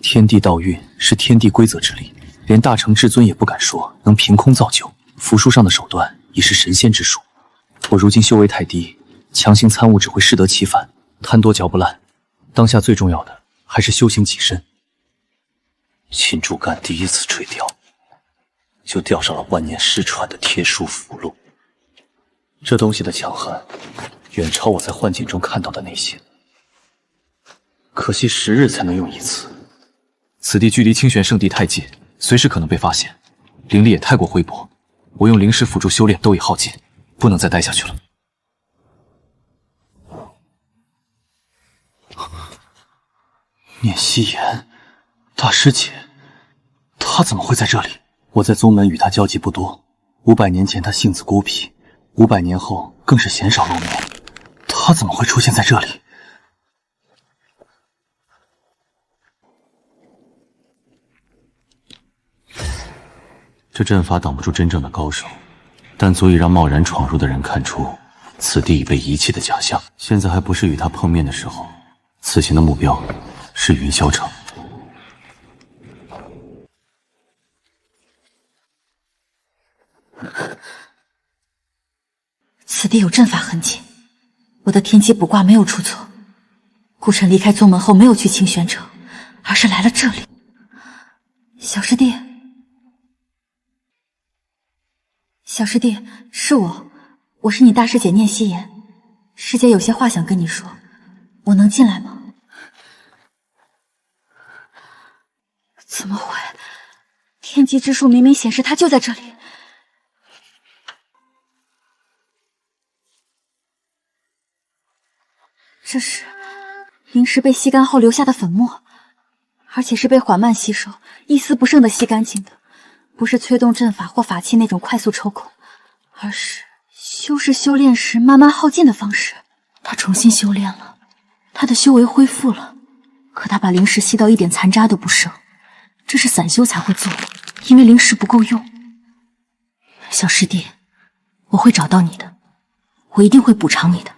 天地道运是天地规则之力，连大成至尊也不敢说能凭空造就。符书上的手段已是神仙之术，我如今修为太低，强行参悟只会适得其反，贪多嚼不烂。当下最重要的还是修行己身。秦主干第一次垂钓，就钓上了万年失传的天书符录。这东西的强悍远超我在幻境中看到的那些，可惜10日才能用一次。此地距离清玄圣地太近，随时可能被发现，灵力也太过微薄，我用灵石辅助修炼都已耗尽，不能再待下去了。念夕颜，大师姐，她怎么会在这里？我在宗门与她交集不多，500年前她性子孤僻，500年后更是鲜少露面，她怎么会出现在这里？这阵法挡不住真正的高手，但足以让贸然闯入的人看出此地已被遗弃的假象。现在还不是与他碰面的时候，此行的目标是云霄城。此地有阵法痕迹，我的天机卜卦没有出错。顾晨离开宗门后没有去清玄城，而是来了这里。小师弟，小师弟，是我是你大师姐念夕颜，师姐有些话想跟你说，我能进来吗？怎么会？天机之术明明显示他就在这里。这是灵石被吸干后留下的粉末，而且是被缓慢吸收，一丝不剩的吸干净的，不是催动阵法或法器那种快速抽空，而是修士修炼时慢慢耗尽的方式。他重新修炼了，他的修为恢复了，可他把灵石吸到一点残渣都不剩，这是散修才会做，因为灵石不够用。小师弟，我会找到你的，我一定会补偿你的。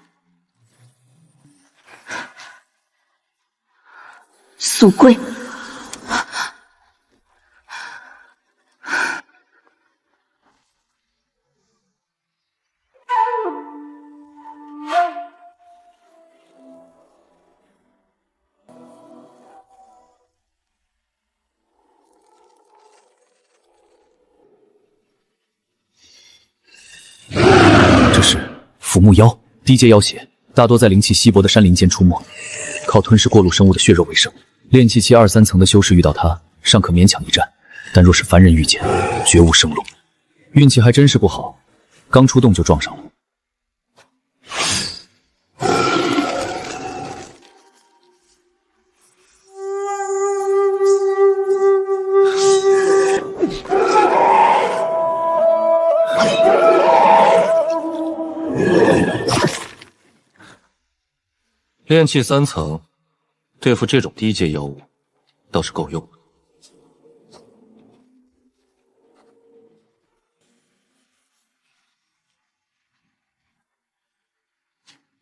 宿贵，这是腐木妖，低阶妖邪，大多在灵气稀薄的山林间出没，靠吞噬过路生物的血肉为生。炼气期2、3层的修士遇到它，尚可勉强一战，但若是凡人遇见，绝无生路。运气还真是不好，刚出洞就撞上了。炼气3层，对付这种低阶妖物，倒是够用。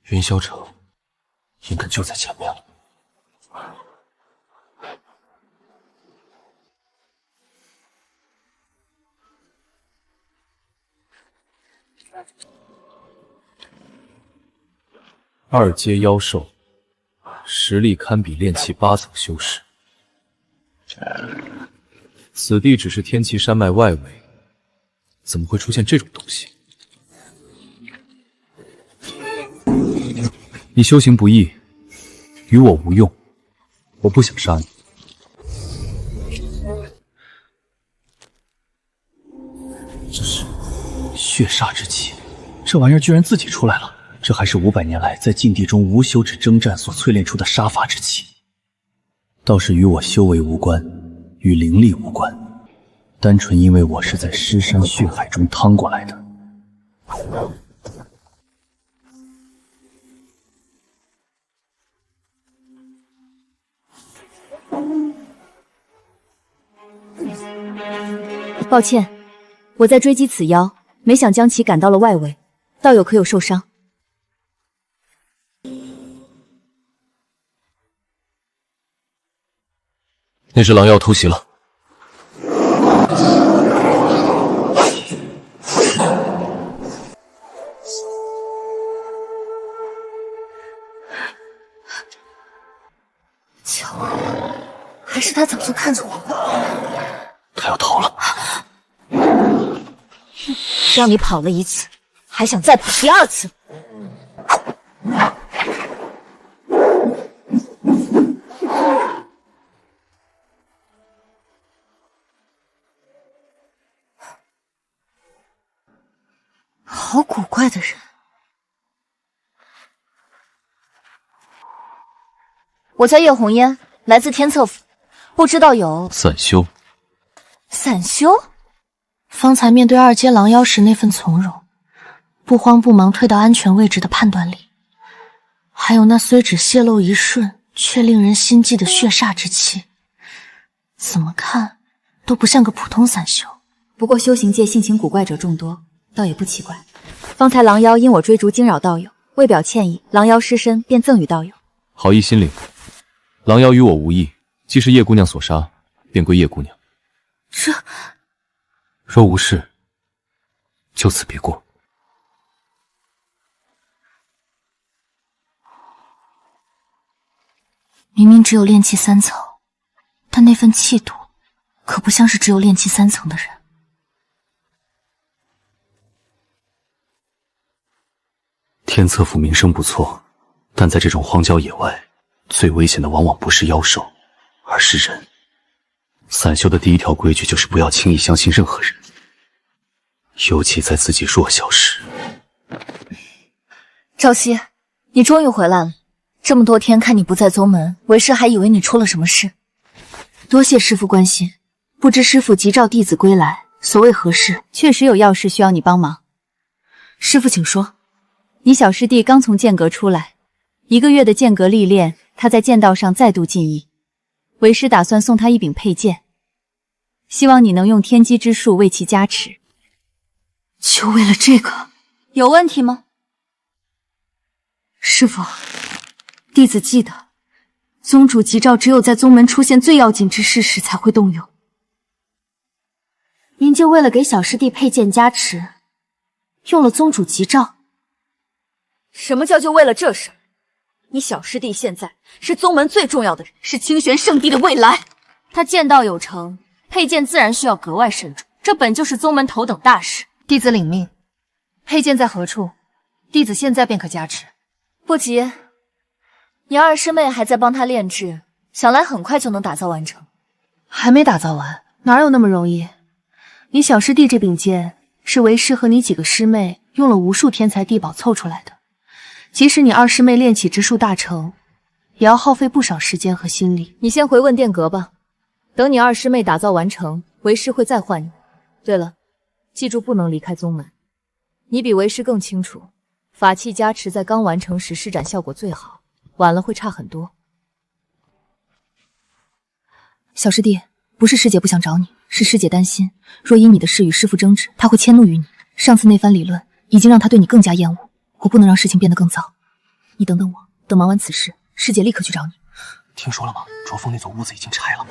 云霄城应该就在前面了。2阶妖兽，实力堪比炼气8层修士。此地只是天齐山脉外围，怎么会出现这种东西？你修行不易，与我无用，我不想杀你。这是血煞之气，这玩意儿居然自己出来了。这还是500年来在禁地中无休止征战所淬炼出的杀伐之气，倒是与我修为无关，与灵力无关，单纯因为我是在尸山血海中趟过来的。抱歉，我在追击此妖，没想将其赶到了外围，道友可有受伤？那只狼妖突袭了。巧了，还是他早就看着我了。他要逃了。让你跑了1次，还想再跑第2次？好古怪的人。我叫叶红烟，来自天策府，不知道有散修。散修？方才面对2阶狼妖时那份从容，不慌不忙退到安全位置的判断力，还有那虽只泄露一瞬却令人心悸的血煞之气，怎么看都不像个普通散修。不过修行界性情古怪者众多，倒也不奇怪。方才狼妖因我追逐惊扰道友，为表歉意，狼妖尸身便赠与道友。好意心领，狼妖与我无异，既是叶姑娘所杀，便归叶姑娘。这若无事，就此别过。明明只有炼气3层，但那份气度，可不像是只有炼气3层的人。天策府名声不错，但在这种荒郊野外，最危险的往往不是妖兽，而是人。散修的第1条规矩就是不要轻易相信任何人，尤其在自己弱小时。朝夕，你终于回来了。这么多天看你不在宗门，为师还以为你出了什么事。多谢师父关心，不知师父急召弟子归来，所谓何事？确实有要事需要你帮忙。师父，请说。你小师弟刚从剑阁出来，1个月的剑阁历练，他在剑道上再度进益。为师打算送他一柄佩剑，希望你能用天机之术为其加持。就为了这个？有问题吗？师父，弟子记得，宗主急召只有在宗门出现最要紧之事时才会动用。您就为了给小师弟佩剑加持，用了宗主急召？什么叫就为了这事？你小师弟现在是宗门最重要的人，是清玄圣地的未来。他剑道有成，佩剑自然需要格外慎重，这本就是宗门头等大事。弟子领命。佩剑在何处？弟子现在便可加持。不急，你2师妹还在帮他炼制，想来很快就能打造完成。还没打造完，哪有那么容易？你小师弟这柄剑是为师和你几个师妹用了无数天才地宝凑出来的。即使你二师妹炼起之术大成，也要耗费不少时间和心力。你先回问殿阁吧，等你二师妹打造完成，为师会再换你。对了，记住不能离开宗门。你比为师更清楚，法器加持在刚完成时施展效果最好，晚了会差很多。小师弟，不是师姐不想找你，是师姐担心，若因你的事与师父争执，他会迁怒于你。上次那番理论已经让他对你更加厌恶，我不能让事情变得更糟。你等等我，等忙完此事，师姐立刻去找你。听说了吗？卓峰那座屋子已经拆了。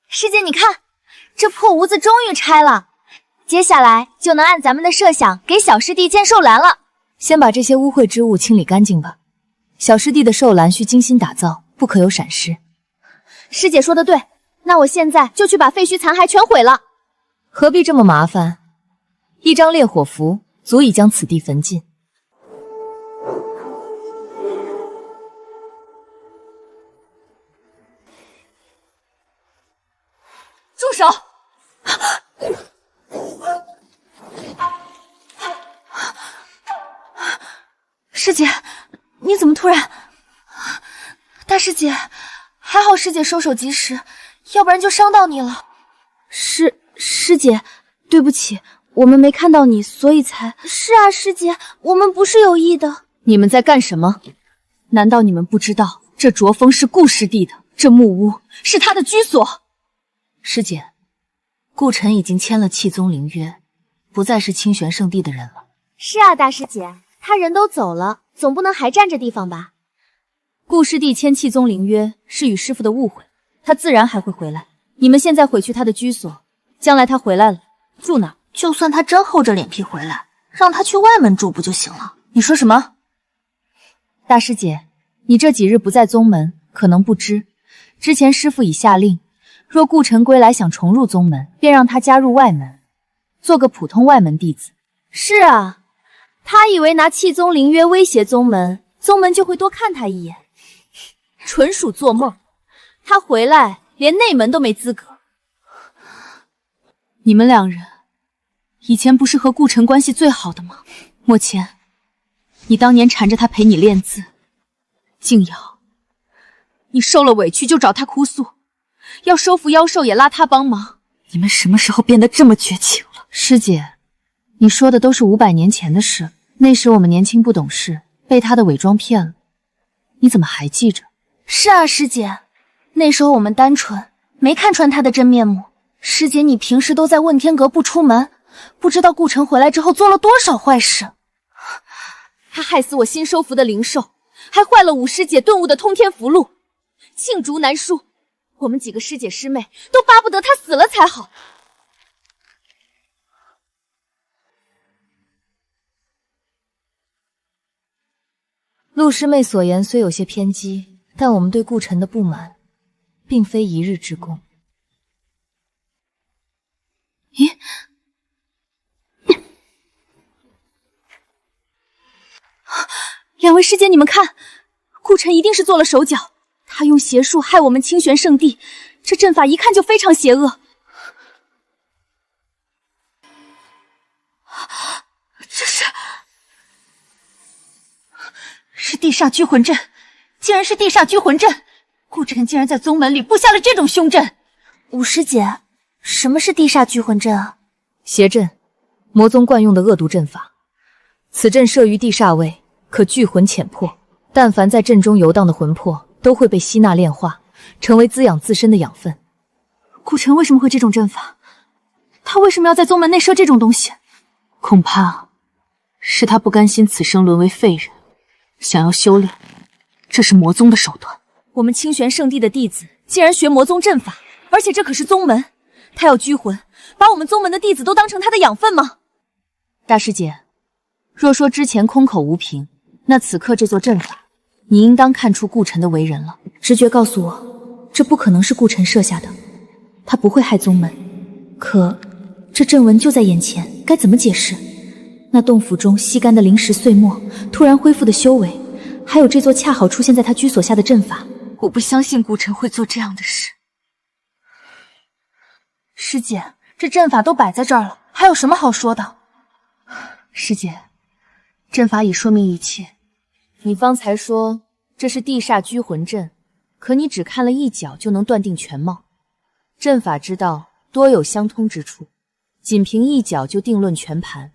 师姐，你看，这破屋子终于拆了，接下来就能按咱们的设想给小师弟建寿栏了。先把这些污秽之物清理干净吧。小师弟的寿栏需精心打造，不可有闪失。师姐说的对，那我现在就去把废墟残骸全毁了。何必这么麻烦？一张烈火符足以将此地焚尽。住手！师姐，你怎么突然？大师姐，还好师姐收手及时，要不然就伤到你了。师姐，对不起，我们没看到你，所以才……是啊，师姐，我们不是有意的。你们在干什么？难道你们不知道这卓峰是顾师弟的，这木屋是他的居所？师姐，顾晨已经签了契宗灵约，不再是清玄圣地的人了。是啊，大师姐，他人都走了，总不能还占着地方吧？顾师弟签契宗灵约是与师父的误会，他自然还会回来。你们现在毁去他的居所，将来他回来了，住哪？就算他真厚着脸皮回来，让他去外门住不就行了？你说什么？大师姐，你这几日不在宗门，可能不知，之前师父已下令，若顾晨归来想重入宗门，便让他加入外门，做个普通外门弟子。是啊，他以为拿契宗灵约威胁宗门，宗门就会多看他一眼，纯属做梦。他回来连内门都没资格。你们两人以前不是和顾晨关系最好的吗？莫谦，你当年缠着他陪你练字，静瑶，你受了委屈就找他哭诉，要收服妖兽也拉他帮忙。你们什么时候变得这么绝情了？师姐，你说的都是500年前的事，那时我们年轻不懂事，被他的伪装骗了，你怎么还记着？是啊，师姐，那时候我们单纯，没看穿他的真面目。师姐，你平时都在问天阁不出门，不知道顾晨回来之后做了多少坏事。他害死我新收服的灵兽，还坏了五师姐顿悟的通天符箓，罄竹难书。我们几个师姐师妹都巴不得他死了才好。陆师妹所言虽有些偏激，但我们对顾晨的不满，并非一日之功。咦？两位师姐，你们看，顾晨一定是做了手脚，他用邪术害我们清玄圣地，这阵法一看就非常邪恶。这是地煞拘魂阵，竟然是地煞拘魂阵！顾晨竟然在宗门里布下了这种凶阵。五师姐，什么是地煞拘魂阵啊？邪阵，魔宗惯用的恶毒阵法。此阵设于地煞位，可聚魂潜魄。但凡在阵中游荡的魂魄，都会被吸纳炼化，成为滋养自身的养分。顾晨为什么会这种阵法？他为什么要在宗门内设这种东西？恐怕是他不甘心此生沦为废人，想要修炼，这是魔宗的手段。我们清玄圣地的弟子竟然学魔宗阵法，而且这可是宗门，他要拘魂，把我们宗门的弟子都当成他的养分吗？大师姐，若说之前空口无凭，那此刻这座阵法，你应当看出顾晨的为人了。直觉告诉我，这不可能是顾晨设下的，他不会害宗门。可这阵纹就在眼前，该怎么解释？那洞府中吸干的灵石碎末，突然恢复的修为，还有这座恰好出现在他居所下的阵法，我不相信顾晨会做这样的事。师姐，这阵法都摆在这儿了，还有什么好说的？师姐，阵法已说明一切。你方才说这是地煞拘魂阵，可你只看了一角就能断定全貌。阵法之道多有相通之处，仅凭一角就定论全盘，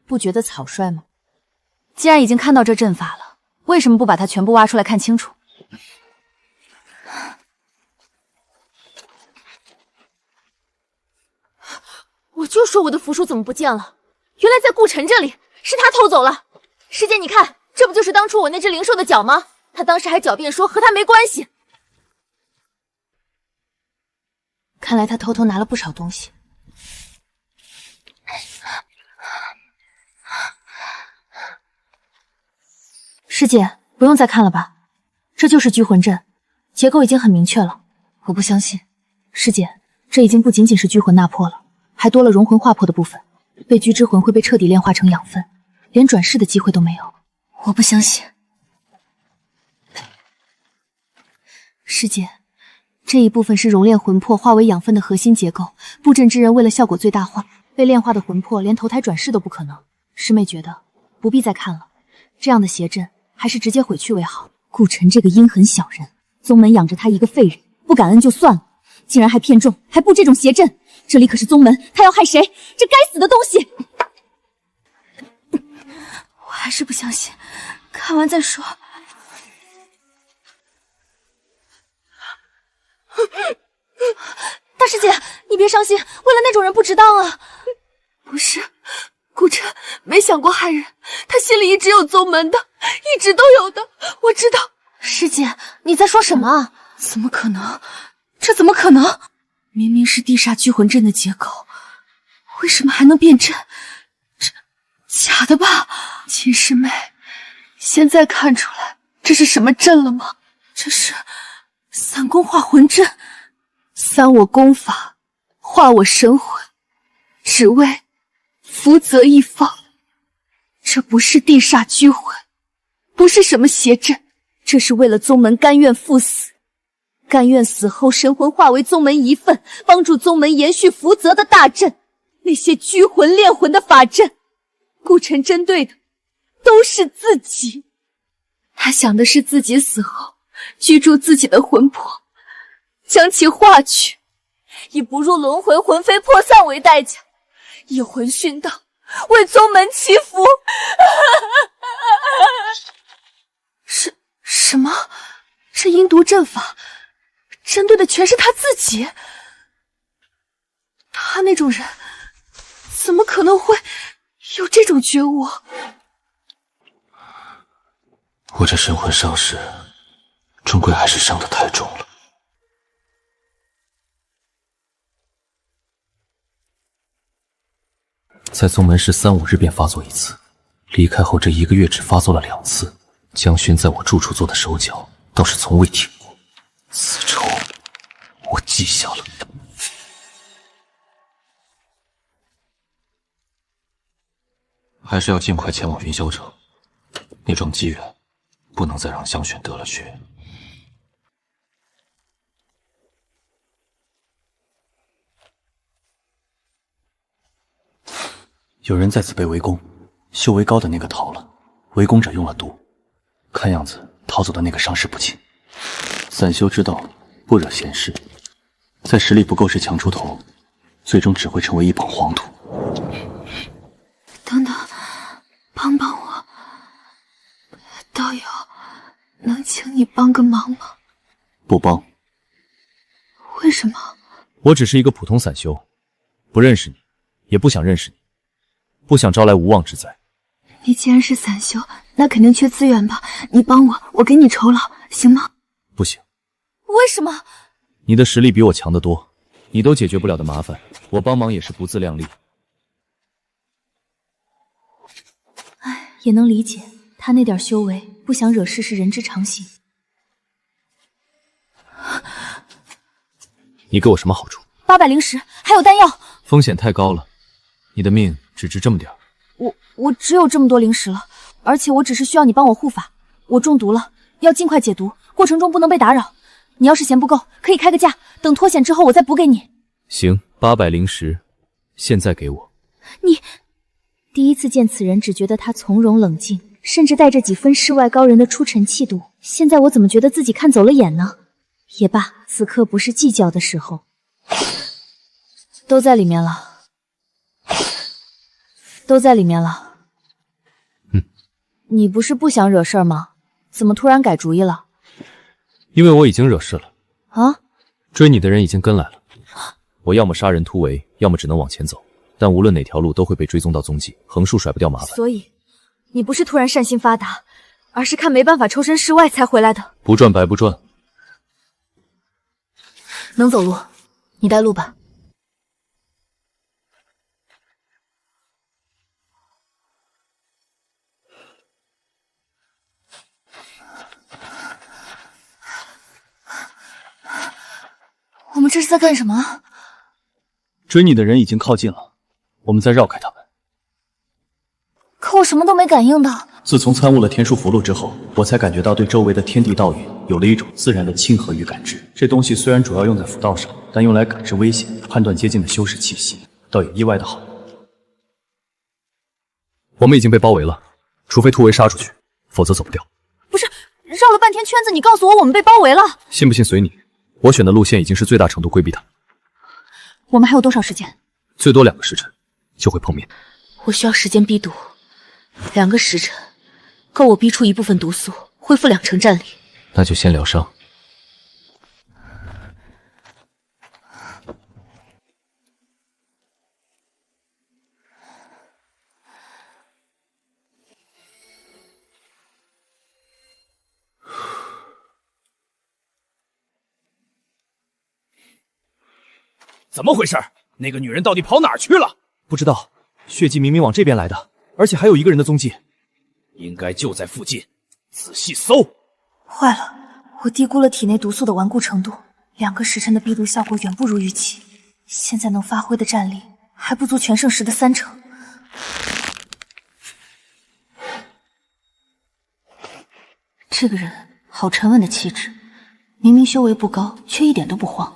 不觉得草率吗？既然已经看到这阵法了，为什么不把它全部挖出来看清楚？我就说我的符书怎么不见了，原来在顾晨这里，是他偷走了。师姐，你看，这不就是当初我那只灵兽的脚吗？他当时还狡辩说和他没关系。看来他偷偷拿了不少东西。师姐，不用再看了吧？这就是拘魂阵，结构已经很明确了。我不相信，师姐，这已经不仅仅是拘魂纳魄了，还多了融魂化魄的部分。被拘之魂会被彻底炼化成养分，连转世的机会都没有。我不相信。师姐，这一部分是熔炼魂魄化为养分的核心结构。布阵之人为了效果最大化，被炼化的魂魄连投胎转世都不可能。师妹觉得不必再看了，这样的邪阵还是直接毁去为好。顾晨这个阴狠小人，宗门养着他一个废人，不感恩就算了，竟然还骗众，还布这种邪阵。这里可是宗门，他要害谁？这该死的东西！我还是不相信，看完再说。大师姐，你别伤心，为了那种人不值当啊。不是，顾晨没想过害人，他心里一直有宗门的，一直都有的，我知道。师姐，你在说什么啊？怎么可能？这怎么可能？明明是地煞拘魂阵的结构，为什么还能变阵？这假的吧？秦师妹，现在看出来这是什么阵了吗？这是三宫化魂阵，三我功法，化我神魂，只为福泽一方。这不是地煞拘魂，不是什么邪阵，这是为了宗门甘愿赴死，甘愿死后神魂化为宗门一份，帮助宗门延续福泽的大阵。那些拘魂炼魂的法阵，顾晨针对的都是自己。他想的是自己死后居住自己的魂魄，将其化去，以不入轮回魂飞魄散为代价，以魂殉道，为宗门祈福。什么？这阴毒阵法针对的全是他自己？他那种人怎么可能会有这种觉悟？我这神魂伤势，终归还是伤得太重了。在宗门时3、5日便发作一次，离开后这1个月只发作了2次。江轩在我住处做的手脚，倒是从未停过。此仇我记下了。还是要尽快前往云霄城，那桩机缘不能再让江轩得了去。有人在此被围攻，修为高的那个逃了，围攻者用了毒，看样子逃走的那个伤势不轻。散修之道，不惹闲事，在实力不够时强出头，最终只会成为一滂黄土。等等，帮帮我，道友，能请你帮个忙吗？不帮。为什么？我只是一个普通散修，不认识你，也不想认识你，不想招来无妄之灾。你既然是散修，那肯定缺资源吧？你帮我，我给你酬劳，行吗？不行。为什么？你的实力比我强得多，你都解决不了的麻烦，我帮忙也是不自量力。唉，也能理解，他那点修为，不想惹事是人之常情。你给我什么好处800灵石，还有丹药。风险太高了，你的命只值这么点儿。我只有这么多灵石了，而且我只是需要你帮我护法。我中毒了，要尽快解毒，过程中不能被打扰。你要是嫌不够，可以开个价，等脱险之后我再补给你。行，800现在给我。你第一次见此人，只觉得他从容冷静，甚至带着几分世外高人的出尘气度。现在我怎么觉得自己看走了眼呢？也罢，此刻不是计较的时候。都在里面了，都在里面了。你不是不想惹事儿吗？怎么突然改主意了？因为我已经惹事了。啊？追你的人已经跟来了，我要么杀人突围，要么只能往前走。但无论哪条路都会被追踪到踪迹，横竖甩不掉麻烦。所以，你不是突然善心发达，而是看没办法抽身事外才回来的。不赚白不赚。能走路，你带路吧。我们这是在干什么？追你的人已经靠近了，我们再绕开他们。可我什么都没感应到。自从参悟了天书符箓之后，我才感觉到对周围的天地道运有了一种自然的亲和与感知。这东西虽然主要用在符道上，但用来感知危险、判断接近的修士气息，倒也意外的好。我们已经被包围了，除非突围杀出去，否则走不掉。不是，绕了半天圈子，你告诉我们被包围了？信不信随你，我选的路线已经是最大程度规避他。我们还有多少时间？最多2个时辰就会碰面。我需要时间逼毒，2个时辰够我逼出一部分毒素，恢复2成战力。那就先疗伤。怎么回事？那个女人到底跑哪儿去了？不知道，血迹明明往这边来的，而且还有一个人的踪迹。应该就在附近，仔细搜。坏了，我低估了体内毒素的顽固程度，2个时辰的逼毒效果远不如预期，现在能发挥的战力还不足全盛时的3成。这个人好沉稳的气质，明明修为不高，却一点都不慌。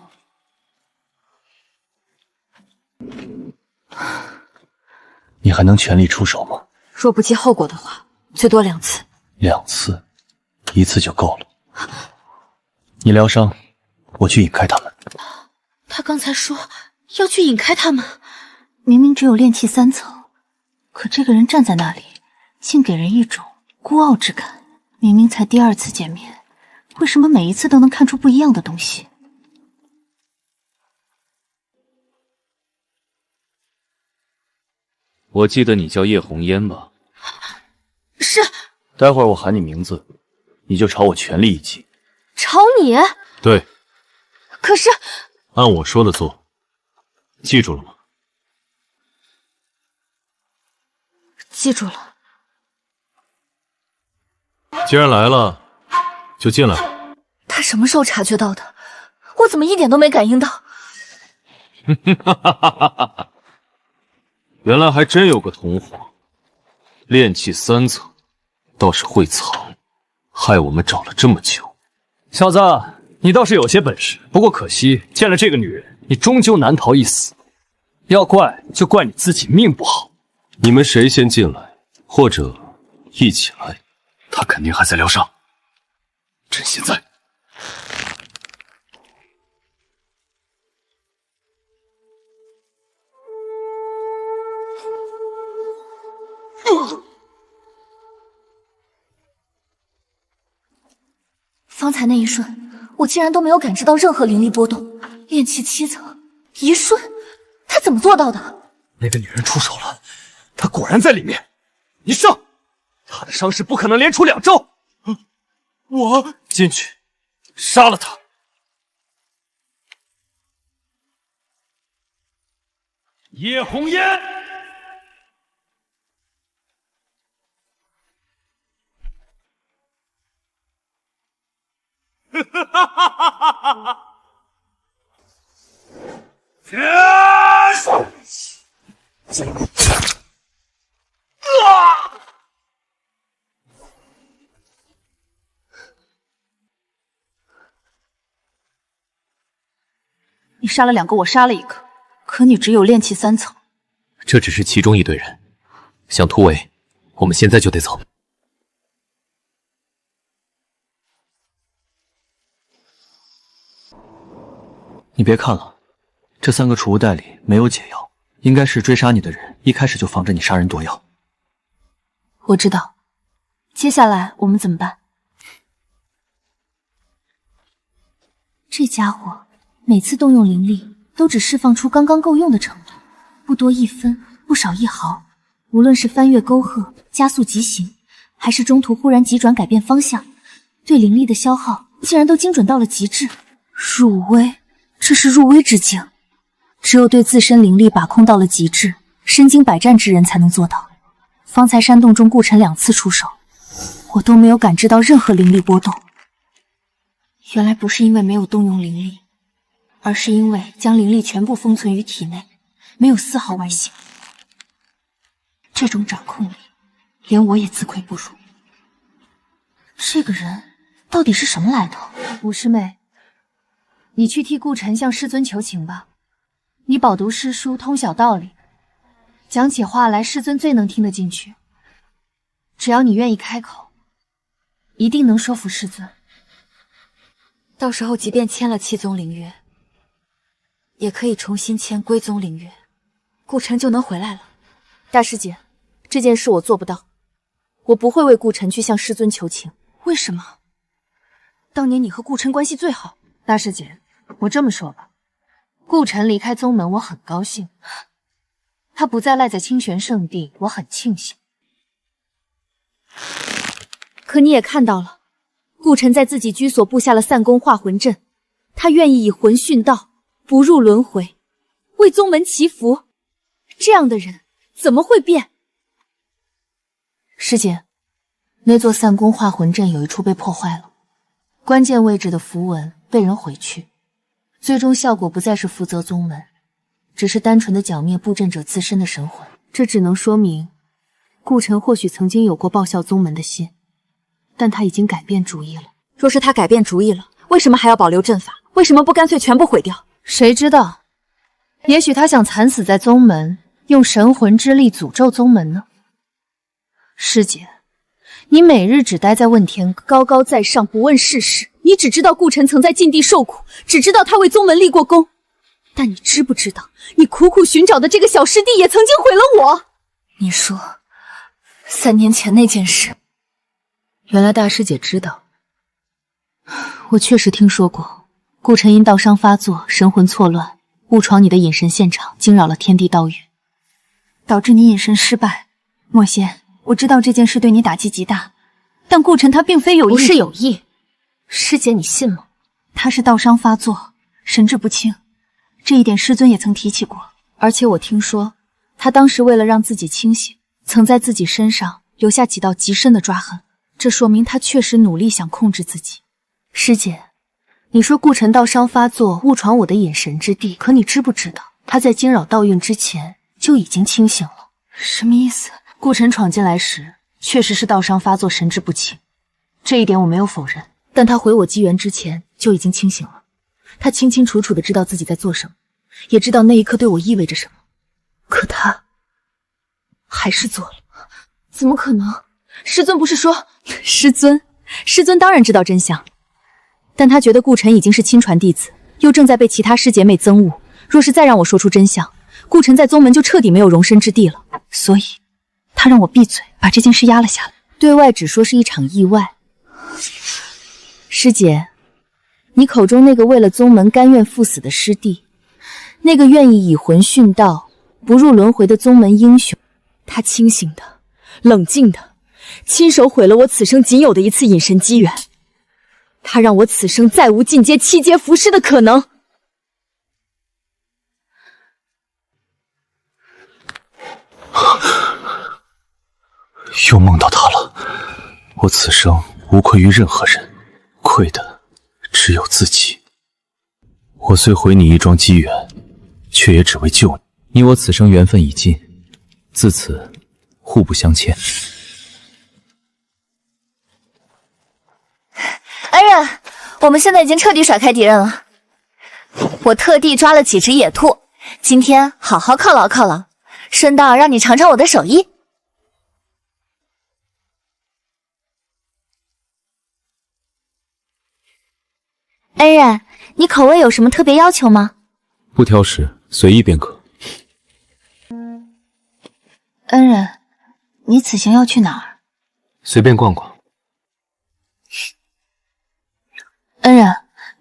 你还能全力出手吗？若不计后果的话，最多2次。2次，1次就够了。你疗伤，我去引开他们。他刚才说要去引开他们，明明只有炼气3层，可这个人站在那里，竟给人一种孤傲之感。明明才第2次见面，为什么每一次都能看出不一样的东西？我记得你叫叶红烟吧？是。待会儿我喊你名字，你就朝我全力一击。朝你？对。可是，按我说的做，记住了吗？记住了。既然来了，就进来吧。他什么时候察觉到的？我怎么一点都没感应到？原来还真有个同伙，炼气3层，倒是会藏，害我们找了这么久。小子，你倒是有些本事，不过可惜见了这个女人，你终究难逃一死。要怪就怪你自己命不好。你们谁先进来，或者一起来？他肯定还在疗伤，趁现在。方才那一瞬，我竟然都没有感知到任何灵力波动。炼气7层，1瞬，他怎么做到的？那个女人出手了，她果然在里面。你上，她的伤势不可能连出2招。我进去，杀了她。叶红烟。哈哈哈哈哈哈！你杀了2个，我杀了1个，可你只有炼气3层。这只是其中一队人，想突围，我们现在就得走。你别看了，这3个储物袋里没有解药，应该是追杀你的人一开始就防着你杀人夺药。我知道，接下来我们怎么办？这家伙每次动用灵力都只释放出刚刚够用的程度，不多1分，不少1毫。无论是翻越沟壑、加速疾行，还是中途忽然急转改变方向，对灵力的消耗竟然都精准到了极致。入微，这是入微之境，只有对自身灵力把控到了极致，身经百战之人才能做到。方才山洞中顾晨2次出手，我都没有感知到任何灵力波动。原来不是因为没有动用灵力，而是因为将灵力全部封存于体内，没有丝毫外泄。这种掌控力，连我也自愧不如。这个人到底是什么来头？五师妹，你去替顾晨向师尊求情吧。你饱读诗书，通晓道理，讲起话来师尊最能听得进去。只要你愿意开口，一定能说服师尊。到时候即便签了7宗灵约，也可以重新签归宗灵约，顾晨就能回来了。大师姐，这件事我做不到，我不会为顾晨去向师尊求情。为什么？当年你和顾晨关系最好。大师姐，我这么说吧，顾晨离开宗门，我很高兴；他不再赖在清玄圣地，我很庆幸。可你也看到了，顾晨在自己居所布下了散功化魂阵，他愿意以魂殉道，不入轮回，为宗门祈福。这样的人怎么会变？师姐，那座散功化魂阵有一处被破坏了，关键位置的符文被人毁去，最终效果不再是福泽宗门，只是单纯的剿灭布阵者自身的神魂。这只能说明，顾晨或许曾经有过报效宗门的心，但他已经改变主意了。若是他改变主意了，为什么还要保留阵法？为什么不干脆全部毁掉？谁知道，也许他想惨死在宗门，用神魂之力诅咒宗门呢？师姐，你每日只待在问天阁，高高在上，不问世事。你只知道顾晨曾在禁地受苦，只知道他为宗门立过功，但你知不知道，你苦苦寻找的这个小师弟也曾经毁了我？你说，3年前那件事，原来大师姐知道。我确实听说过，顾晨因道伤发作，神魂错乱，误闯你的隐神现场，惊扰了天地道域，导致你隐神失败。莫仙，我知道这件事对你打击极大，但顾晨他并非有意，不是有意。师姐，你信吗？他是道伤发作，神志不清，这一点师尊也曾提起过。而且我听说，他当时为了让自己清醒，曾在自己身上留下几道极深的抓痕，这说明他确实努力想控制自己。师姐，你说顾晨道伤发作，误闯我的隐神之地，可你知不知道，他在惊扰道运之前就已经清醒了？什么意思？顾晨闯进来时，确实是道伤发作，神志不清，这一点我没有否认。但他毁我机缘之前就已经清醒了，他清清楚楚的知道自己在做什么，也知道那一刻对我意味着什么。可他还是做了。怎么可能？师尊不是说……师尊当然知道真相，但他觉得顾晨已经是亲传弟子，又正在被其他师姐妹憎恶，若是再让我说出真相，顾晨在宗门就彻底没有容身之地了。所以他让我闭嘴，把这件事压了下来，对外只说是一场意外。师姐，你口中那个为了宗门甘愿赴死的师弟，那个愿意以魂殉道，不入轮回的宗门英雄，他清醒的、冷静的，亲手毁了我此生仅有的一次隐神机缘。他让我此生再无进阶7阶符师的可能。又梦到他了，我此生无愧于任何人，愧的只有自己。我虽毁你一桩机缘，却也只为救你。你我此生缘分已尽，自此互不相欠。安然，我们现在已经彻底甩开敌人了。我特地抓了几只野兔，今天好好犒劳犒劳，顺道让你尝尝我的手艺。恩人，你口味有什么特别要求吗？不挑食，随意便可。恩人，你此行要去哪儿？随便逛逛。恩人，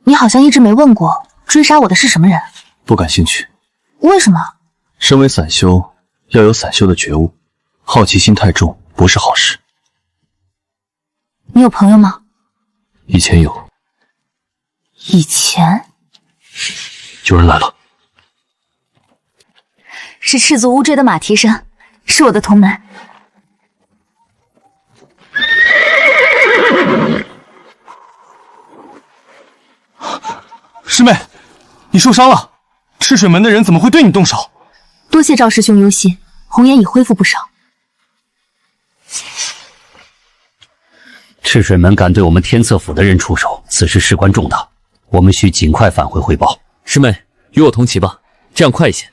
你好像一直没问过，追杀我的是什么人？不感兴趣。为什么？身为散修，要有散修的觉悟，好奇心太重不是好事。你有朋友吗？以前有。以前？有人来了。是赤足乌骓的马蹄声，是我的同门。师妹，你受伤了，赤水门的人怎么会对你动手？多谢赵师兄忧心，红颜已恢复不少。赤水门敢对我们天策府的人出手，此事事关重大，我们需尽快返回汇报。师妹，与我同骑吧，这样快一些。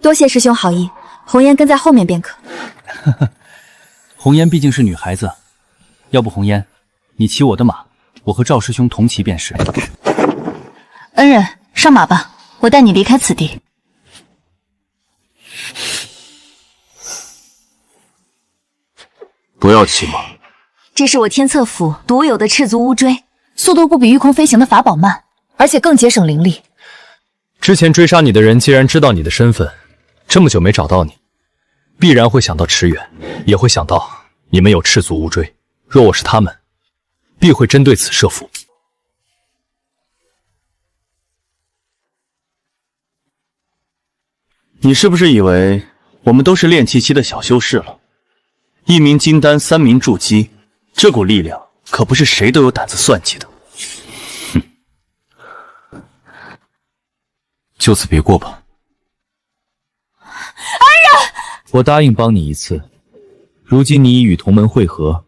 多谢师兄好意，红颜跟在后面便可。红颜毕竟是女孩子，要不红颜，你骑我的马，我和赵师兄同骑便是。恩人，上马吧，我带你离开此地。不要骑马。这是我天策府独有的赤足乌骓，速度不比御空飞行的法宝慢，而且更节省灵力。之前追杀你的人既然知道你的身份，这么久没找到你，必然会想到驰远，也会想到你们有赤足乌骓。若我是他们，必会针对此设伏。你是不是以为我们都是练气期的小修士了？一名金丹，三名筑基，这股力量可不是谁都有胆子算计的。哼，就此别过吧。安然，我答应帮你一次，如今你已与同门会合，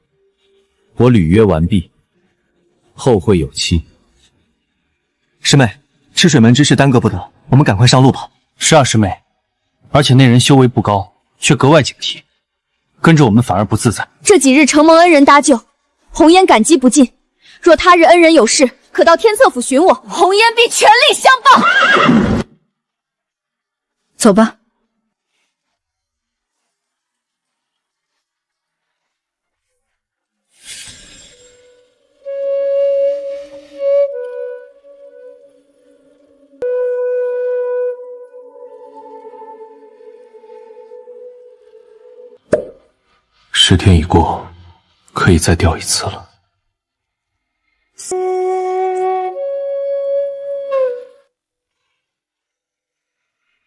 我履约完毕，后会有期。师妹，赤水门之事耽搁不得，我们赶快上路吧。是啊，师妹。而且那人修为不高，却格外警惕，跟着我们反而不自在。这几日承蒙恩人搭救，红颜感激不尽。若他日恩人有事，可到天策府寻我，红颜必全力相帮。走吧。10天已过，可以再钓一次了。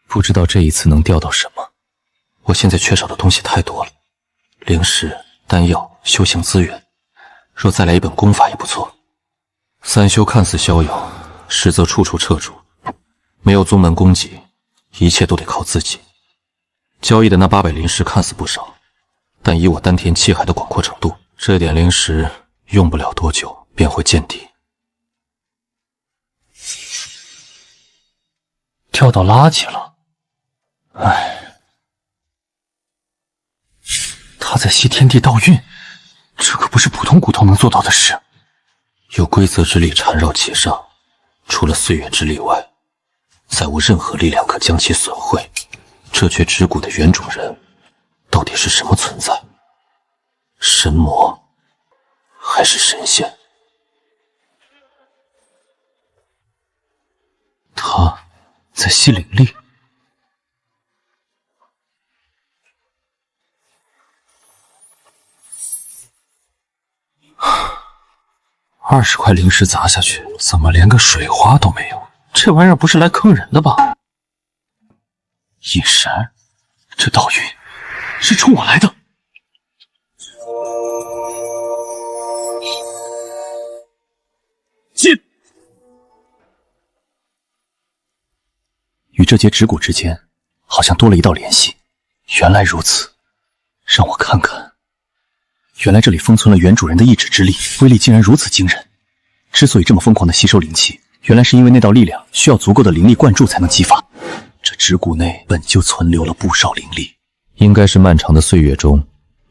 不知道这一次能钓到什么。我现在缺少的东西太多了，灵石、丹药、修行资源，若再来一本功法也不错。三修看似逍遥，实则处处掣肘，没有宗门供给，一切都得靠自己。交易的那800灵石看似不少，但以我丹田气海的广阔程度，这点灵石用不了多久便会见底。跳到垃圾了，唉，他在吸天地道运，这可不是普通骨头能做到的事。有规则之力缠绕其上，除了岁月之力外，再无任何力量可将其损毁。这具指骨的原主人到底是什么存在？神魔还是神仙？他在吸灵力。20块灵石砸下去，怎么连个水花都没有？这玩意儿不是来坑人的吧？隐闪，这道运是冲我来的。进。与这节指骨之间，好像多了一道联系。原来如此，让我看看。原来这里封存了原主人的意志之力，威力竟然如此惊人。之所以这么疯狂的吸收灵气，原来是因为那道力量需要足够的灵力灌注才能激发。这指骨内本就存留了不少灵力，应该是漫长的岁月中，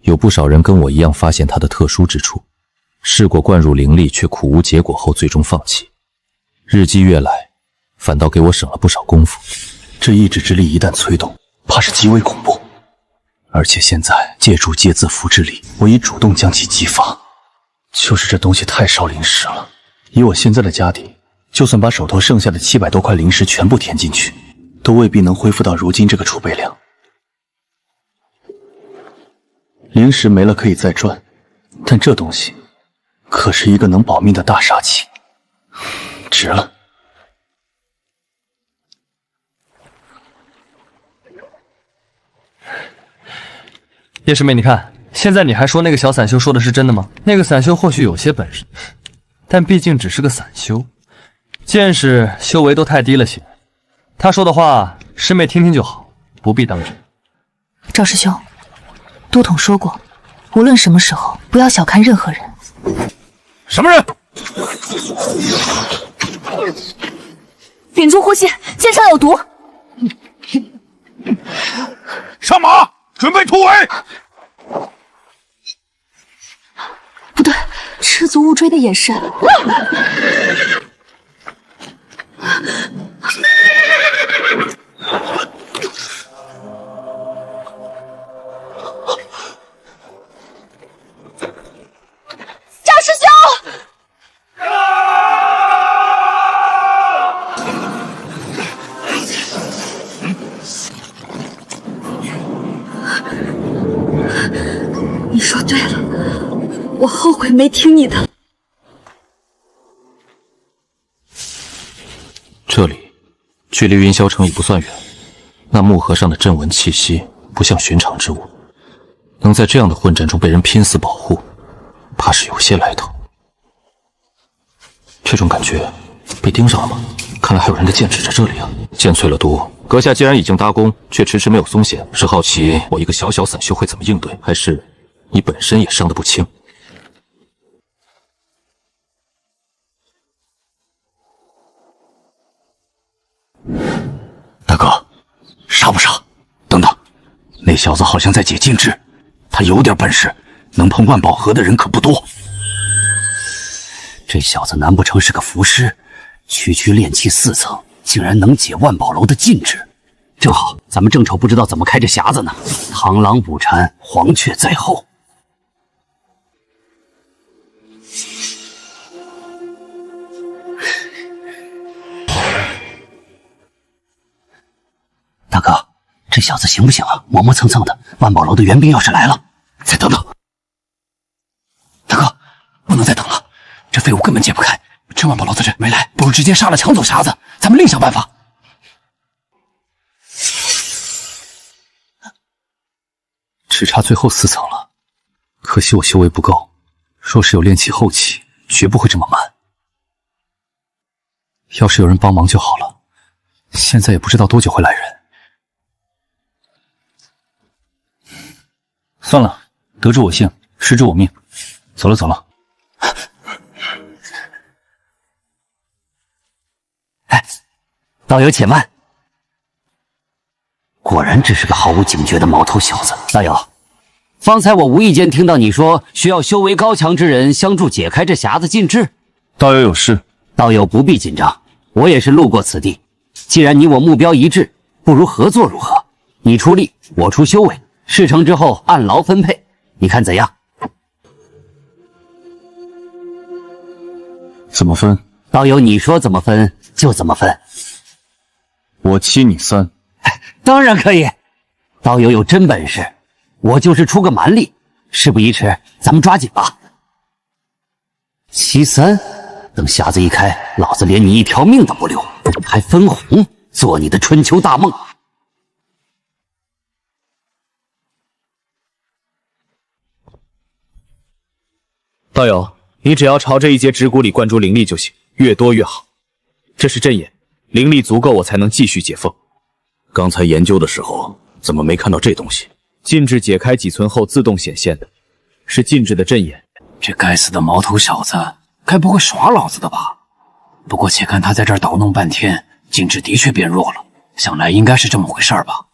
有不少人跟我一样发现它的特殊之处，试过灌入灵力却苦无结果后最终放弃。日积月来，反倒给我省了不少功夫。这意志之力一旦催动，怕是极为恐怖。而且现在借助芥字符之力，我已主动将其激发。就是这东西太烧灵石了，以我现在的家底，就算把手头剩下的700多块灵石全部填进去，都未必能恢复到如今这个储备量。灵石没了可以再赚，但这东西可是一个能保命的大杀器，值了。叶师妹，你看，现在你还说那个小散修说的是真的吗？那个散修或许有些本事，但毕竟只是个散修，见识、修为都太低了些。他说的话，师妹听听就好，不必当真。赵师兄，都统说过，无论什么时候，不要小看任何人。什么人？屏住呼吸，剑上有毒。上马，准备突围！不对，赤足乌追的眼神。赵师兄！你说对了，我后悔没听你的。这里距离云霄城已不算远，那木盒上的阵纹气息不像寻常之物，能在这样的混战中被人拼死保护，怕是有些来头。这种感觉被盯上了吗？看来还有人的剑指着这里啊！剑淬了毒，阁下既然已经搭弓，却迟迟没有松懈，是好奇我一个小小散修会怎么应对，还是你本身也伤得不轻？大哥，杀不杀？等等，那小子好像在解禁制，他有点本事，能碰万宝盒的人可不多。这小子难不成是个符师？区炼气4层，竟然能解万宝楼的禁制。正好，咱们正愁不知道怎么开这匣子呢。螳螂捕蝉，黄雀在后。大哥，这小子行不行啊？磨磨蹭蹭的，万宝楼的援兵要是来了，再等等。大哥，不能再等了，这废物根本解不开。趁万宝楼的人没来，不如直接杀了抢走匣子，咱们另想办法。只差最后4层了，可惜我修为不够，若是有炼气后期，绝不会这么慢。要是有人帮忙就好了，现在也不知道多久会来人。算了，得之我幸，失之我命。走了走了。哎，道友且慢。果然只是个毫无警觉的毛头小子。道友，方才我无意间听到你说需要修为高强之人相助解开这匣子禁制。道友有事。道友不必紧张，我也是路过此地。既然你我目标一致，不如合作如何？你出力，我出修为，事成之后按劳分配，你看怎样？怎么分？道友，你说怎么分就怎么分。我7你3。当然可以。道友有真本事，我就是出个蛮力。事不宜迟，咱们抓紧吧。7、3，等匣子一开，老子连你一条命都不留，还分红，做你的春秋大梦。道友，你只要朝这一节指骨里灌注灵力就行，越多越好。这是阵眼，灵力足够我才能继续解封。刚才研究的时候，怎么没看到这东西？禁制解开几存后自动显现的，是禁制的阵眼。这该死的毛头小子，该不会耍老子的吧？不过且看他在这儿捣弄半天，劲质的确变弱了，想来应该是这么回事儿吧。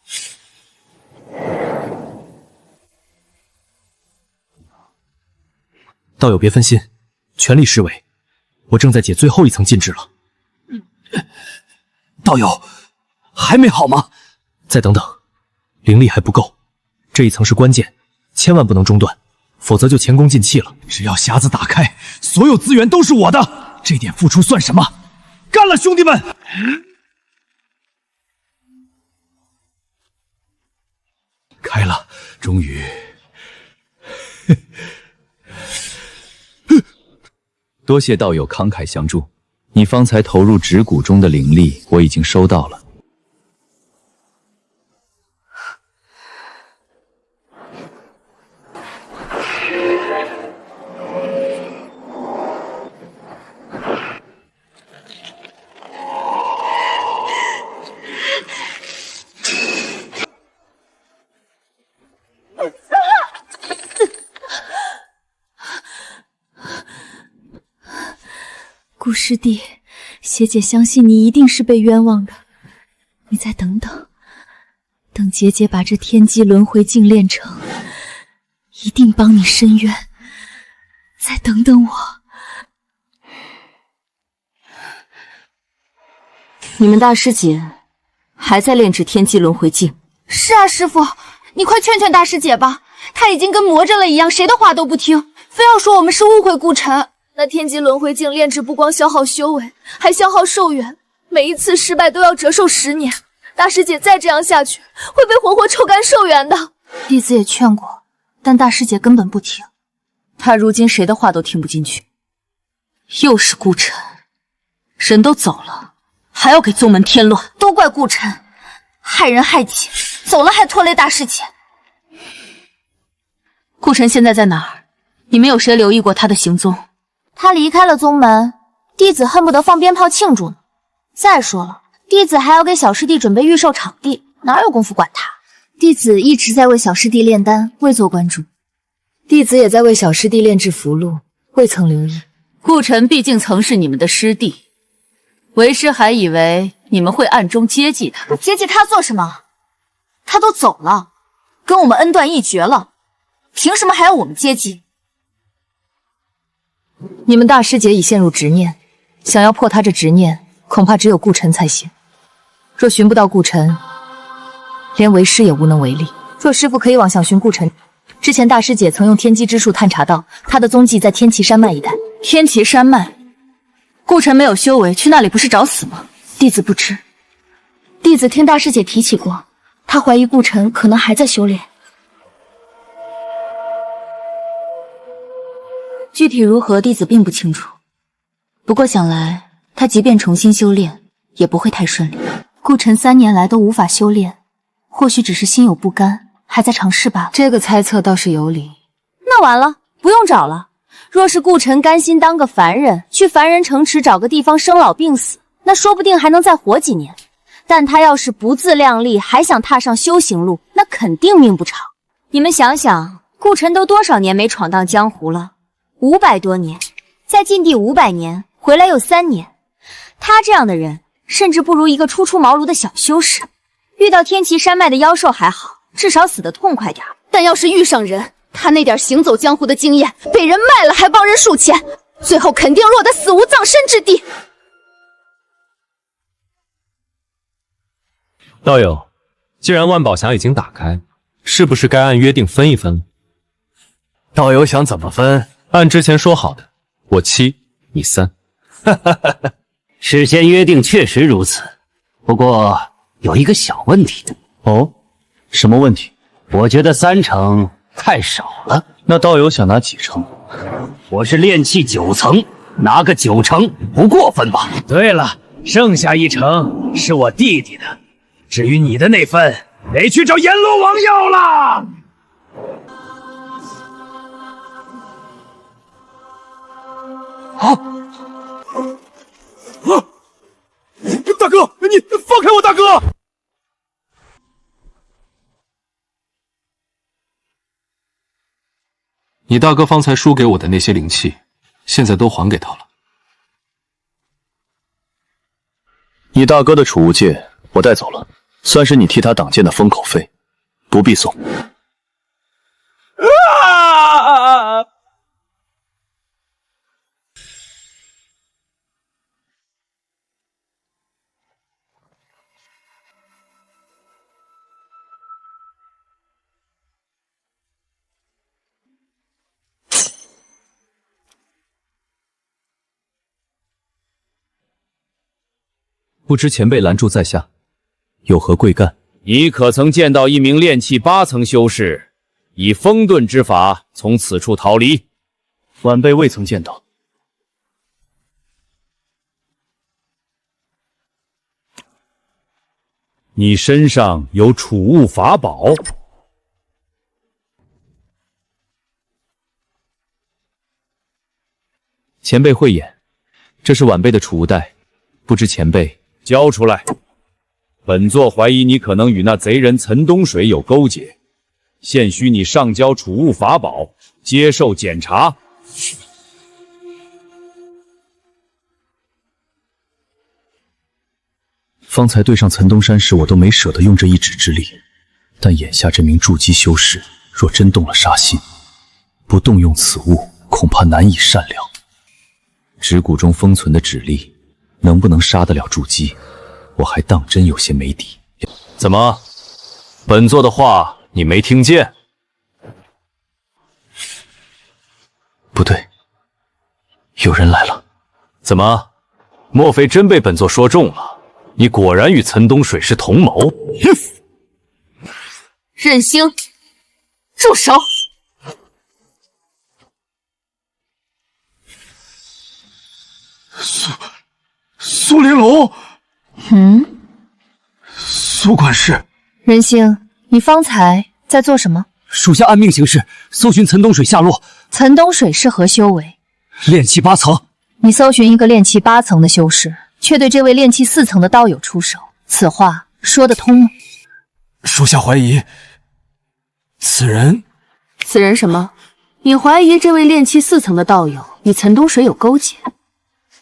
道友别分心，全力施为，我正在解最后一层禁制了。道友，还没好吗？再等等，灵力还不够，这一层是关键，千万不能中断，否则就前功尽弃了。只要匣子打开，所有资源都是我的，这点付出算什么？干了，兄弟们！开了，终于。多谢道友慷慨相助，你方才投入指骨中的灵力，我已经收到了。顾师弟，邪姐相信你一定是被冤枉的，你再等等，等姐姐把这天机轮回镜练成，一定帮你伸冤。再等等我。你们大师姐还在炼制天机轮回镜？是啊，师傅，你快劝劝大师姐吧，她已经跟魔怔了一样，谁的话都不听，非要说我们是误会顾晨。那天机轮回镜炼制不光消耗修为，还消耗寿元，每一次失败都要折寿10年。大师姐再这样下去，会被活活抽干寿元的。弟子也劝过，但大师姐根本不听。她如今谁的话都听不进去。又是顾晨，人都走了，还要给宗门添乱，都怪顾晨，害人害己，走了还拖累大师姐。顾晨现在在哪儿？你们有谁留意过他的行踪？他离开了宗门，弟子恨不得放鞭炮庆祝呢。再说了，弟子还要给小师弟准备预售场地，哪有功夫管他？弟子一直在为小师弟炼丹，未做关注。弟子也在为小师弟炼制符箓，未曾留意。顾晨毕竟曾是你们的师弟，为师还以为你们会暗中接济他。接济他做什么？他都走了，跟我们恩断义绝了，凭什么还要我们接济？你们大师姐已陷入执念，想要破他这执念，恐怕只有顾晨才行。若寻不到顾晨，连为师也无能为力。若师傅可以往想寻顾晨，之前大师姐曾用天机之术探查到他的踪迹在天齐山脉一带。天齐山脉，顾晨没有修为，去那里不是找死吗？弟子不知，弟子听大师姐提起过，她怀疑顾晨可能还在修炼。具体如何，弟子并不清楚。不过想来，他即便重新修炼，也不会太顺利。顾晨3年来都无法修炼，或许只是心有不甘，还在尝试罢了。这个猜测倒是有理。那完了，不用找了。若是顾晨甘心当个凡人，去凡人城池找个地方生老病死，那说不定还能再活几年。但他要是不自量力，还想踏上修行路，那肯定命不长。你们想想，顾晨都多少年没闯荡江湖了？500多年，在禁地500年，回来又3年。他这样的人，甚至不如一个初出茅庐的小修士。遇到天齐山脉的妖兽还好，至少死得痛快点。但要是遇上人，他那点行走江湖的经验，被人卖了还帮人数钱，最后肯定落得死无葬身之地。道友，既然万宝匣已经打开，是不是该按约定分一分了？道友想怎么分？按之前说好的，我7，你3。事先约定确实如此，不过有一个小问题。哦，什么问题？我觉得3成太少了。那道友想拿几成？我是炼气9层，拿个9成不过分吧？对了，剩下1成是我弟弟的，至于你的那份，得去找阎罗王要了。啊！大哥，你放开我，大哥！你大哥方才输给我的那些灵气，现在都还给他了。你大哥的储物戒我带走了，算是你替他挡箭的封口费，不必送。不知前辈拦住在下，有何贵干？你可曾见到一名炼气8层修士以风遁之法从此处逃离？晚辈未曾见到。你身上有储物法宝？前辈慧眼，这是晚辈的储物袋，不知前辈。交出来！本座怀疑你可能与那贼人岑东水有勾结，现需你上交储物法宝，接受检查。方才对上岑东山时，我都没舍得用这一指之力，但眼下这名筑基修士若真动了杀心，不动用此物，恐怕难以善了。指骨中封存的指力，能不能杀得了筑基，我还当真有些没底。怎么，本座的话你没听见？不对，有人来了。怎么，莫非真被本座说中了？你果然与岑东水是同谋。任星，住手！苏玲珑，苏管事，任星，你方才在做什么？属下按命行事，搜寻岑东水下落。岑东水是何修为？炼气8层。你搜寻一个炼气8层的修士，却对这位炼气4层的道友出手，此话说得通吗？属下怀疑此人什么？你怀疑这位炼气4层的道友与岑东水有勾结？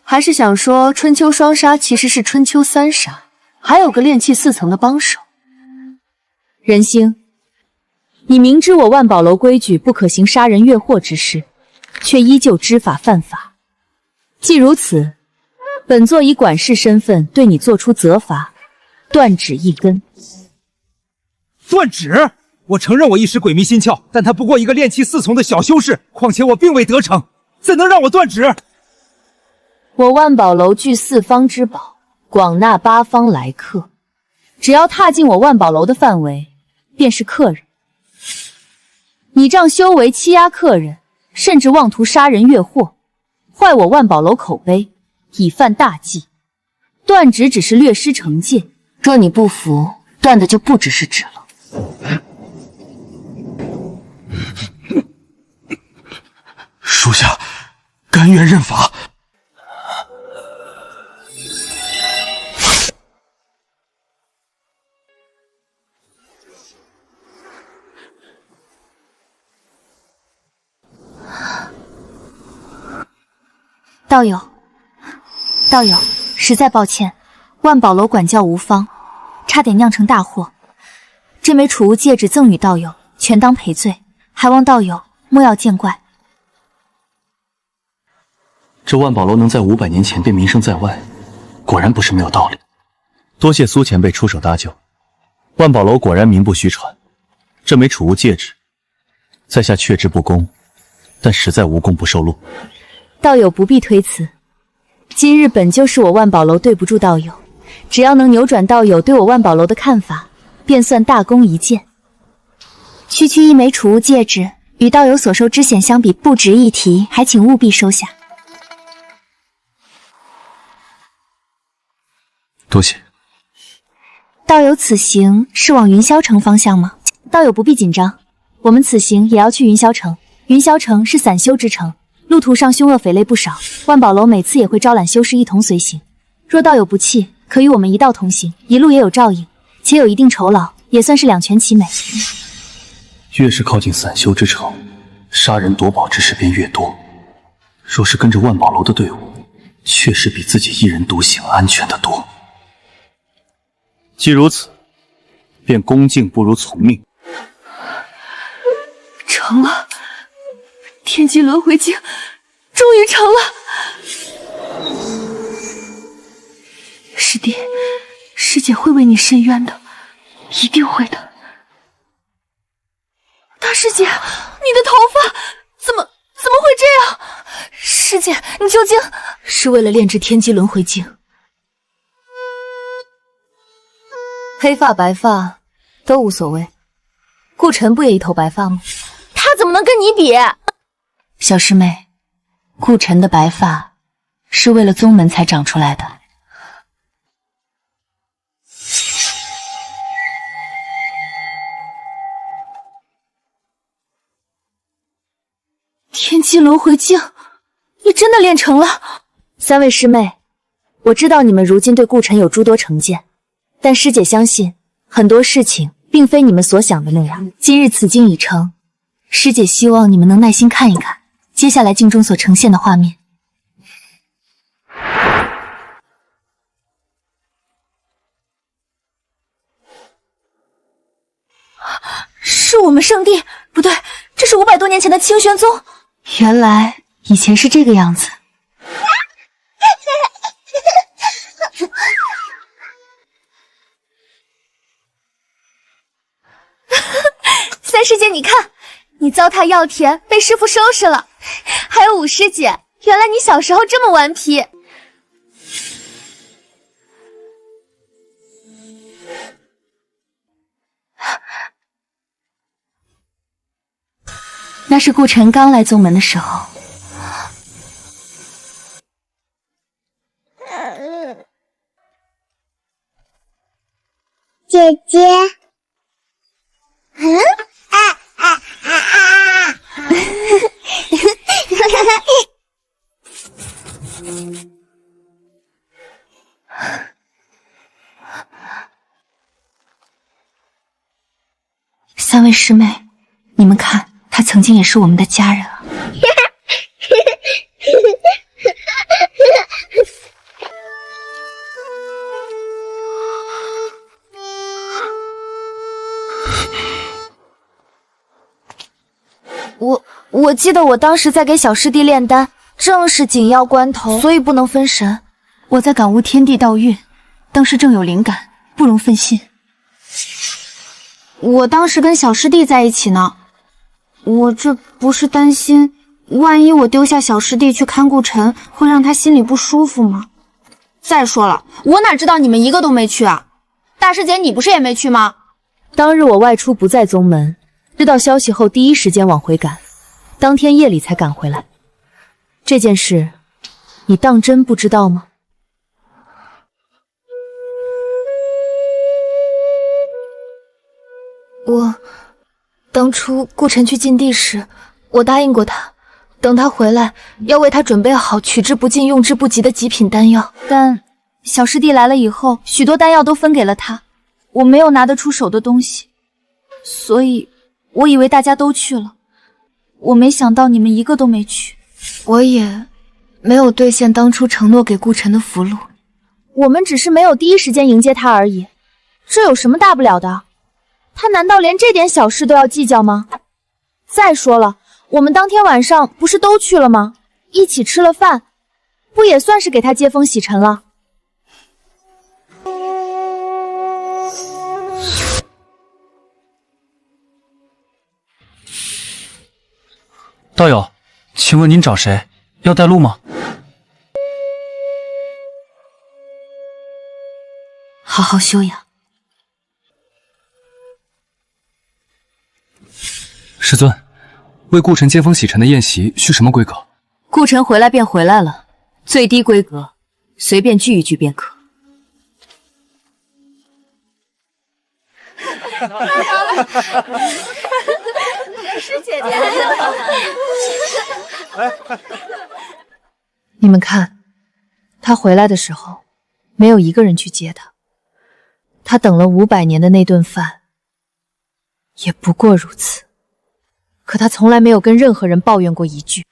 还是想说春秋双杀其实是春秋3杀，还有个炼气4层的帮手？任星，你明知我万宝楼规矩不可行杀人越货之事，却依旧知法犯法。既如此，本座以管事身份对你做出责罚，断指一根。断指？我承认我一时鬼迷心窍，但他不过一个炼气4层的小修士，况且我并未得逞，怎能让我断指？我万宝楼聚4方之宝，广纳8方来客，只要踏进我万宝楼的范围，便是客人。你仗修为欺压客人，甚至妄图杀人越货，坏我万宝楼口碑，已犯大忌。断指只是略施惩戒，若你不服，断的就不只是指了。属下甘愿认罚。道友，实在抱歉，万宝楼管教无方，差点酿成大祸。这枚储物戒指赠与道友，全当赔罪，还望道友莫要见怪。这万宝楼能在500年前便名声在外，果然不是没有道理。多谢苏前辈出手搭救，万宝楼果然名不虚传。这枚储物戒指，在下确知不公，但实在无功不受禄。道友不必推辞，今日本就是我万宝楼对不住道友，只要能扭转道友对我万宝楼的看法，便算大功一件。区一枚储物戒指，与道友所受之险相比不值一提，还请务必收下。多谢。道友此行是往云霄城方向吗？道友不必紧张，我们此行也要去云霄城。云霄城是散修之城，路途上凶恶匪类不少，万宝楼每次也会招揽修士一同随行。若道友不弃，可与我们一道同行，一路也有照应，且有一定酬劳，也算是两全其美。越是靠近散修之城，杀人夺宝之事便越多。若是跟着万宝楼的队伍，确实比自己一人独行安全得多。既如此，便恭敬不如从命。成了，天机轮回镜终于成了。师弟，师姐会为你伸冤的，一定会的。大师姐，你的头发怎么会这样？师姐，你究竟是为了炼制天机轮回镜？黑发白发都无所谓，顾晨不也一头白发吗？他怎么能跟你比？小师妹，顾晨的白发是为了宗门才长出来的。天机轮回镜，你真的练成了？三位师妹，我知道你们如今对顾晨有诸多成见，但师姐相信很多事情并非你们所想的那样。今日此镜已成，师姐希望你们能耐心看一看接下来镜中所呈现的画面。是我们圣地？不对，这是500多年前的清玄宗。原来以前是这个样子。三师姐，你看，你糟蹋药田被师傅收拾了。还有五师姐，原来你小时候这么顽皮。那是顾晨刚来宗门的时候。姐姐，三位师妹，你们看，她曾经也是我们的家人啊。我记得我当时在给小师弟炼丹，正是紧要关头，所以不能分神。我在感悟天地道运，当时正有灵感，不容分心。我当时跟小师弟在一起呢，我这不是担心，万一我丢下小师弟去看顾晨，会让他心里不舒服吗？再说了，我哪知道你们一个都没去啊？大师姐，你不是也没去吗？当日我外出不在宗门，知道消息后第一时间往回赶，当天夜里才赶回来。这件事，你当真不知道吗？当初顾晨去禁地时，我答应过他，等他回来要为他准备好取之不尽用之不及的极品丹药。但小师弟来了以后，许多丹药都分给了他，我没有拿得出手的东西，所以我以为大家都去了，我没想到你们一个都没去。我也没有兑现当初承诺给顾晨的符箓。我们只是没有第一时间迎接他而已，这有什么大不了的？他难道连这点小事都要计较吗？再说了，我们当天晚上不是都去了吗？一起吃了饭，不也算是给他接风洗尘了？道友，请问您找谁？要带路吗？好好修养。师尊，为顾晨接风洗尘的宴席需什么规格？顾晨回来便回来了，最低规格，随便聚一聚便可。是姐姐。你们看，他回来的时候，没有一个人去接他。他等了500年的那顿饭，也不过如此。可他从来没有跟任何人抱怨过一句。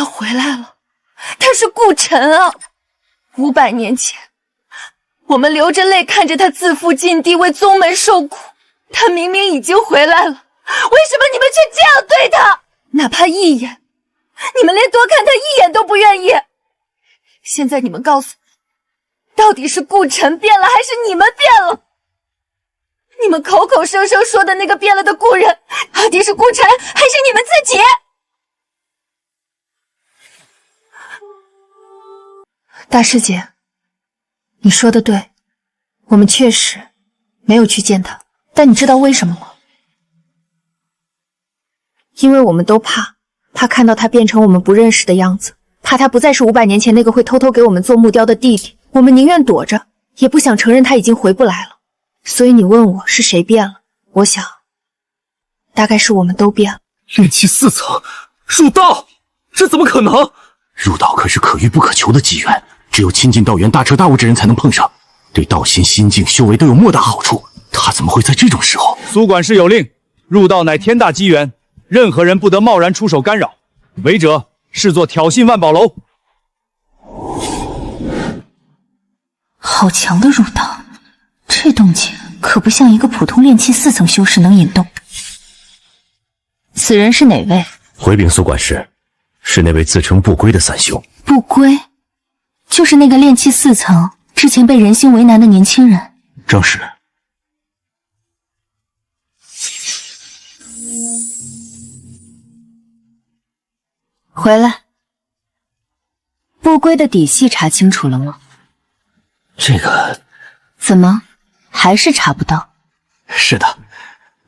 他回来了，他是顾晨啊！500年前，我们流着泪看着他自负禁地，为宗门受苦。他明明已经回来了，为什么你们却这样对他？哪怕一眼，你们连多看他一眼都不愿意。现在你们告诉我，到底是顾晨变了，还是你们变了？你们口口声声说的那个变了的故人，到底是顾晨，还是你们自己？大师姐，你说的对，我们确实没有去见他，但你知道为什么吗？因为我们都怕看到他变成我们不认识的样子，怕他不再是500年前那个会偷偷给我们做木雕的弟弟，我们宁愿躲着，也不想承认他已经回不来了。所以你问我是谁变了，我想大概是我们都变了。炼气4层，入道，这怎么可能？入道可是可遇不可求的机缘，只有亲近道元大彻大悟之人才能碰上，对道心、心境、修为都有莫大好处。他怎么会在这种时候？苏管事有令，入道乃天大机缘，任何人不得贸然出手干扰，违者视作挑衅万宝楼。好强的入道，这动静可不像一个普通炼气4层修士能引动的。此人是哪位？回禀苏管事，是那位自称不归的散修。不归，就是那个炼气4层之前被人心为难的年轻人。正是。回来。不归的底细查清楚了吗？这个怎么还是查不到？是的，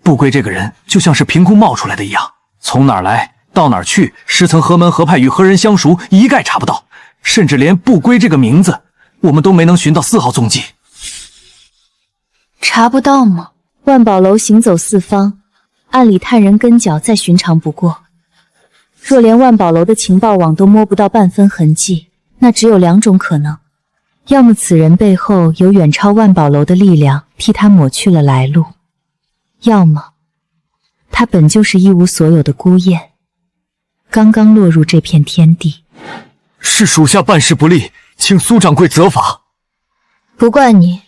不归这个人就像是凭空冒出来的一样，从哪儿来到哪儿去，师曾何门何派与何人相熟，一概查不到，甚至连不归这个名字我们都没能寻到丝毫踪迹。查不到吗？万宝楼行走四方，暗里探人跟脚再寻常不过。若连万宝楼的情报网都摸不到半分痕迹，那只有2种可能，要么此人背后有远超万宝楼的力量替他抹去了来路，要么他本就是一无所有的孤雁，刚刚落入这片天地。是属下办事不力，请苏掌柜责罚。不怪你。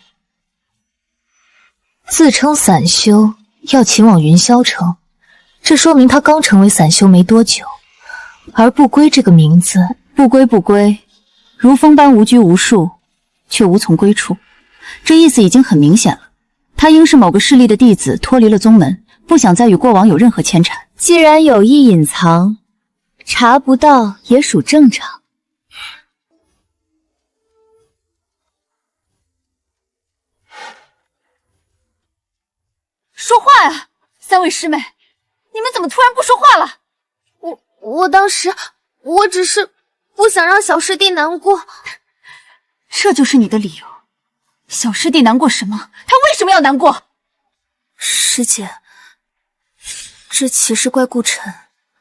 自称散修，要前往云霄城，这说明他刚成为散修没多久。而不归这个名字，不归，如风般无拘无束，却无从归处。这意思已经很明显了，他应是某个势力的弟子，脱离了宗门，不想再与过往有任何牵缠。既然有意隐藏，查不到也属正常。说话呀，3位师妹，你们怎么突然不说话了？我当时，我只是不想让小师弟难过。这就是你的理由？小师弟难过什么？他为什么要难过？师姐，这其实怪顾晨。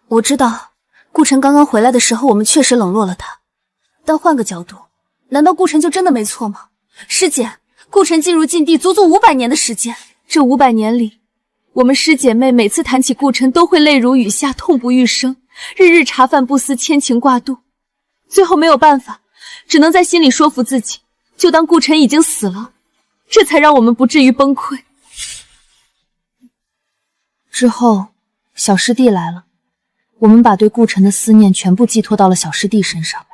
我知道，顾晨刚刚回来的时候，我们确实冷落了他。但换个角度，难道顾晨就真的没错吗？师姐，顾晨进入禁地足足500年的时间，这500年里，我们师姐妹每次谈起顾晨都会泪如雨下，痛不欲生，日日茶饭不思，牵情挂肚。最后没有办法，只能在心里说服自己，就当顾晨已经死了，这才让我们不至于崩溃。之后，小师弟来了，我们把对顾晨的思念全部寄托到了小师弟身上。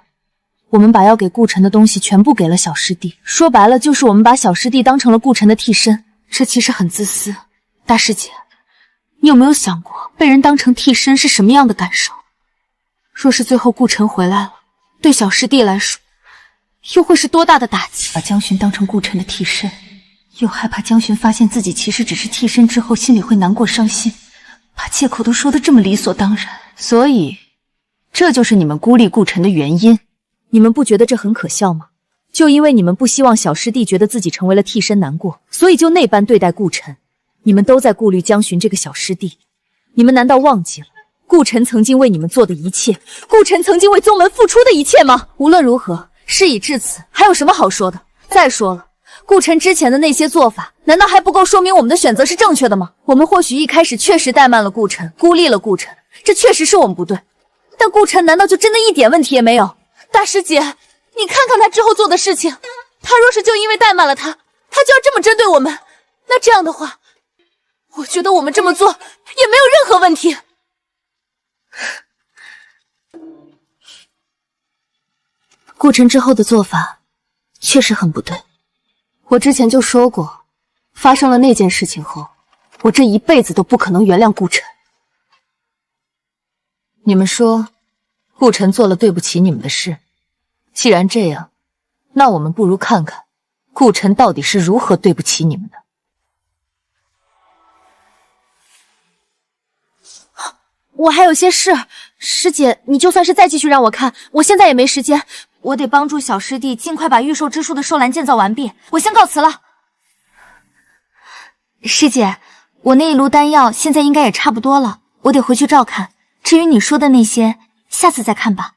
我们把要给顾晨的东西全部给了小师弟，说白了就是我们把小师弟当成了顾晨的替身。这其实很自私。大师姐，你有没有想过被人当成替身是什么样的感受？若是最后顾晨回来了，对小师弟来说又会是多大的打击？把江巡当成顾晨的替身，又害怕江巡发现自己其实只是替身之后心里会难过伤心，把借口都说得这么理所当然。所以这就是你们孤立顾晨的原因。你们不觉得这很可笑吗？就因为你们不希望小师弟觉得自己成为了替身难过，所以就那般对待顾晨。你们都在顾虑江巡这个小师弟，你们难道忘记了顾晨曾经为你们做的一切，顾晨曾经为宗门付出的一切吗？无论如何，事已至此，还有什么好说的？再说了，顾晨之前的那些做法，难道还不够说明我们的选择是正确的吗？我们或许一开始确实怠慢了顾晨，孤立了顾晨，这确实是我们不对。但顾晨难道就真的一点问题也没有？大师姐，你看看他之后做的事情，他若是就因为怠慢了他就要这么针对我们，那这样的话，我觉得我们这么做也没有任何问题。顾晨之后的做法确实很不对，我之前就说过，发生了那件事情后，我这一辈子都不可能原谅顾晨。你们说，顾晨做了对不起你们的事，既然这样，那我们不如看看顾晨到底是如何对不起你们的。我还有些事，师姐，你就算是再继续让我看，我现在也没时间，我得帮助小师弟尽快把御兽之术的兽栏建造完毕。我先告辞了。师姐，我那一炉丹药现在应该也差不多了，我得回去照看。至于你说的那些，下次再看吧。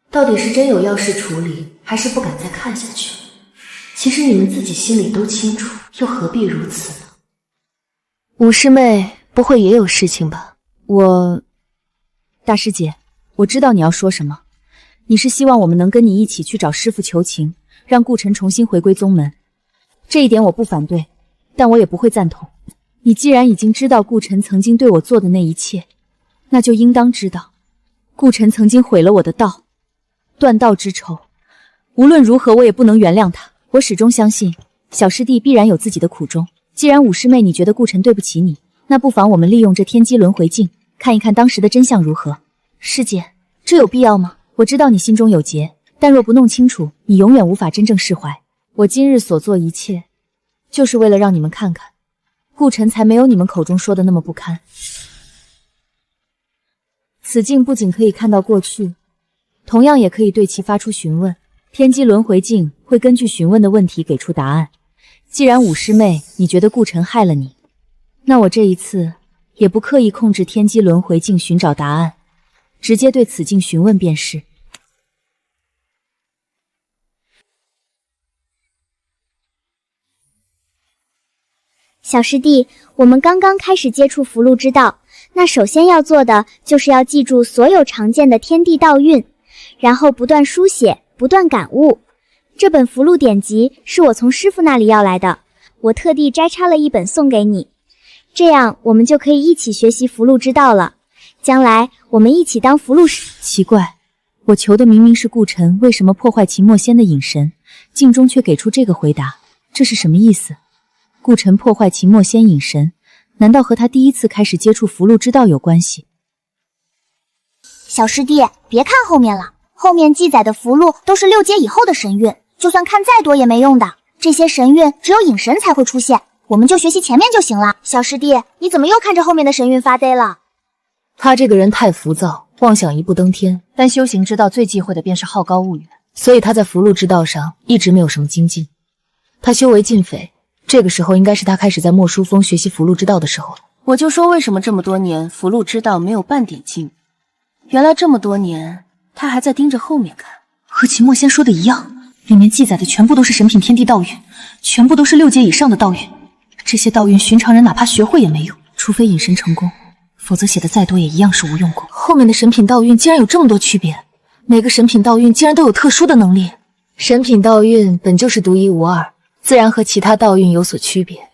到底是真有要事处理，还是不敢再看下去？其实你们自己心里都清楚，又何必如此呢？五师妹不会也有事情吧？大师姐，我知道你要说什么，你是希望我们能跟你一起去找师父求情，让顾晨重新回归宗门。这一点我不反对，但我也不会赞同。你既然已经知道顾晨曾经对我做的那一切，那就应当知道，顾晨曾经毁了我的道，断道之仇，无论如何我也不能原谅他。我始终相信小师弟必然有自己的苦衷。既然五师妹你觉得顾晨对不起你，那不妨我们利用这天机轮回镜，看一看当时的真相如何。师姐，这有必要吗？我知道你心中有结，但若不弄清楚，你永远无法真正释怀。我今日所做一切，就是为了让你们看看，顾晨才没有你们口中说的那么不堪。此镜不仅可以看到过去，同样也可以对其发出询问。天机轮回镜会根据询问的问题给出答案。既然五师妹你觉得顾晨害了你，那我这一次也不刻意控制天机轮回镜寻找答案，直接对此镜询问便是。小师弟，我们刚刚开始接触符箓之道，那首先要做的就是要记住所有常见的天地道运，然后不断书写，不断感悟。这本符箓典籍是我从师父那里要来的，我特地摘抄了一本送给你，这样我们就可以一起学习符箓之道了。将来我们一起当符箓师。奇怪，我求的明明是顾晨为什么破坏秦墨仙的隐神，镜中却给出这个回答，这是什么意思？顾晨破坏秦墨仙隐神，难道和他第一次开始接触符箓之道有关系？小师弟，别看后面了，后面记载的符箓都是6阶以后的神韵，就算看再多也没用的，这些神韵只有隐神才会出现，我们就学习前面就行了。小师弟，你怎么又看着后面的神韵发呆了？他这个人太浮躁，妄想一步登天，但修行之道最忌讳的便是好高骛远，所以他在符箓之道上一直没有什么精进。他修为尽废，这个时候应该是他开始在莫书峰学习符箓之道的时候了。我就说为什么这么多年符箓之道没有半点进步，原来这么多年他还在盯着后面看。和秦墨仙说的一样，里面记载的全部都是神品天地道运，全部都是6阶以上的道运，这些道运寻常人哪怕学会也没用，除非隐神成功，否则写的再多也一样是无用功。后面的神品道运竟然有这么多区别，每个神品道运竟然都有特殊的能力。神品道运本就是独一无二，自然和其他道运有所区别。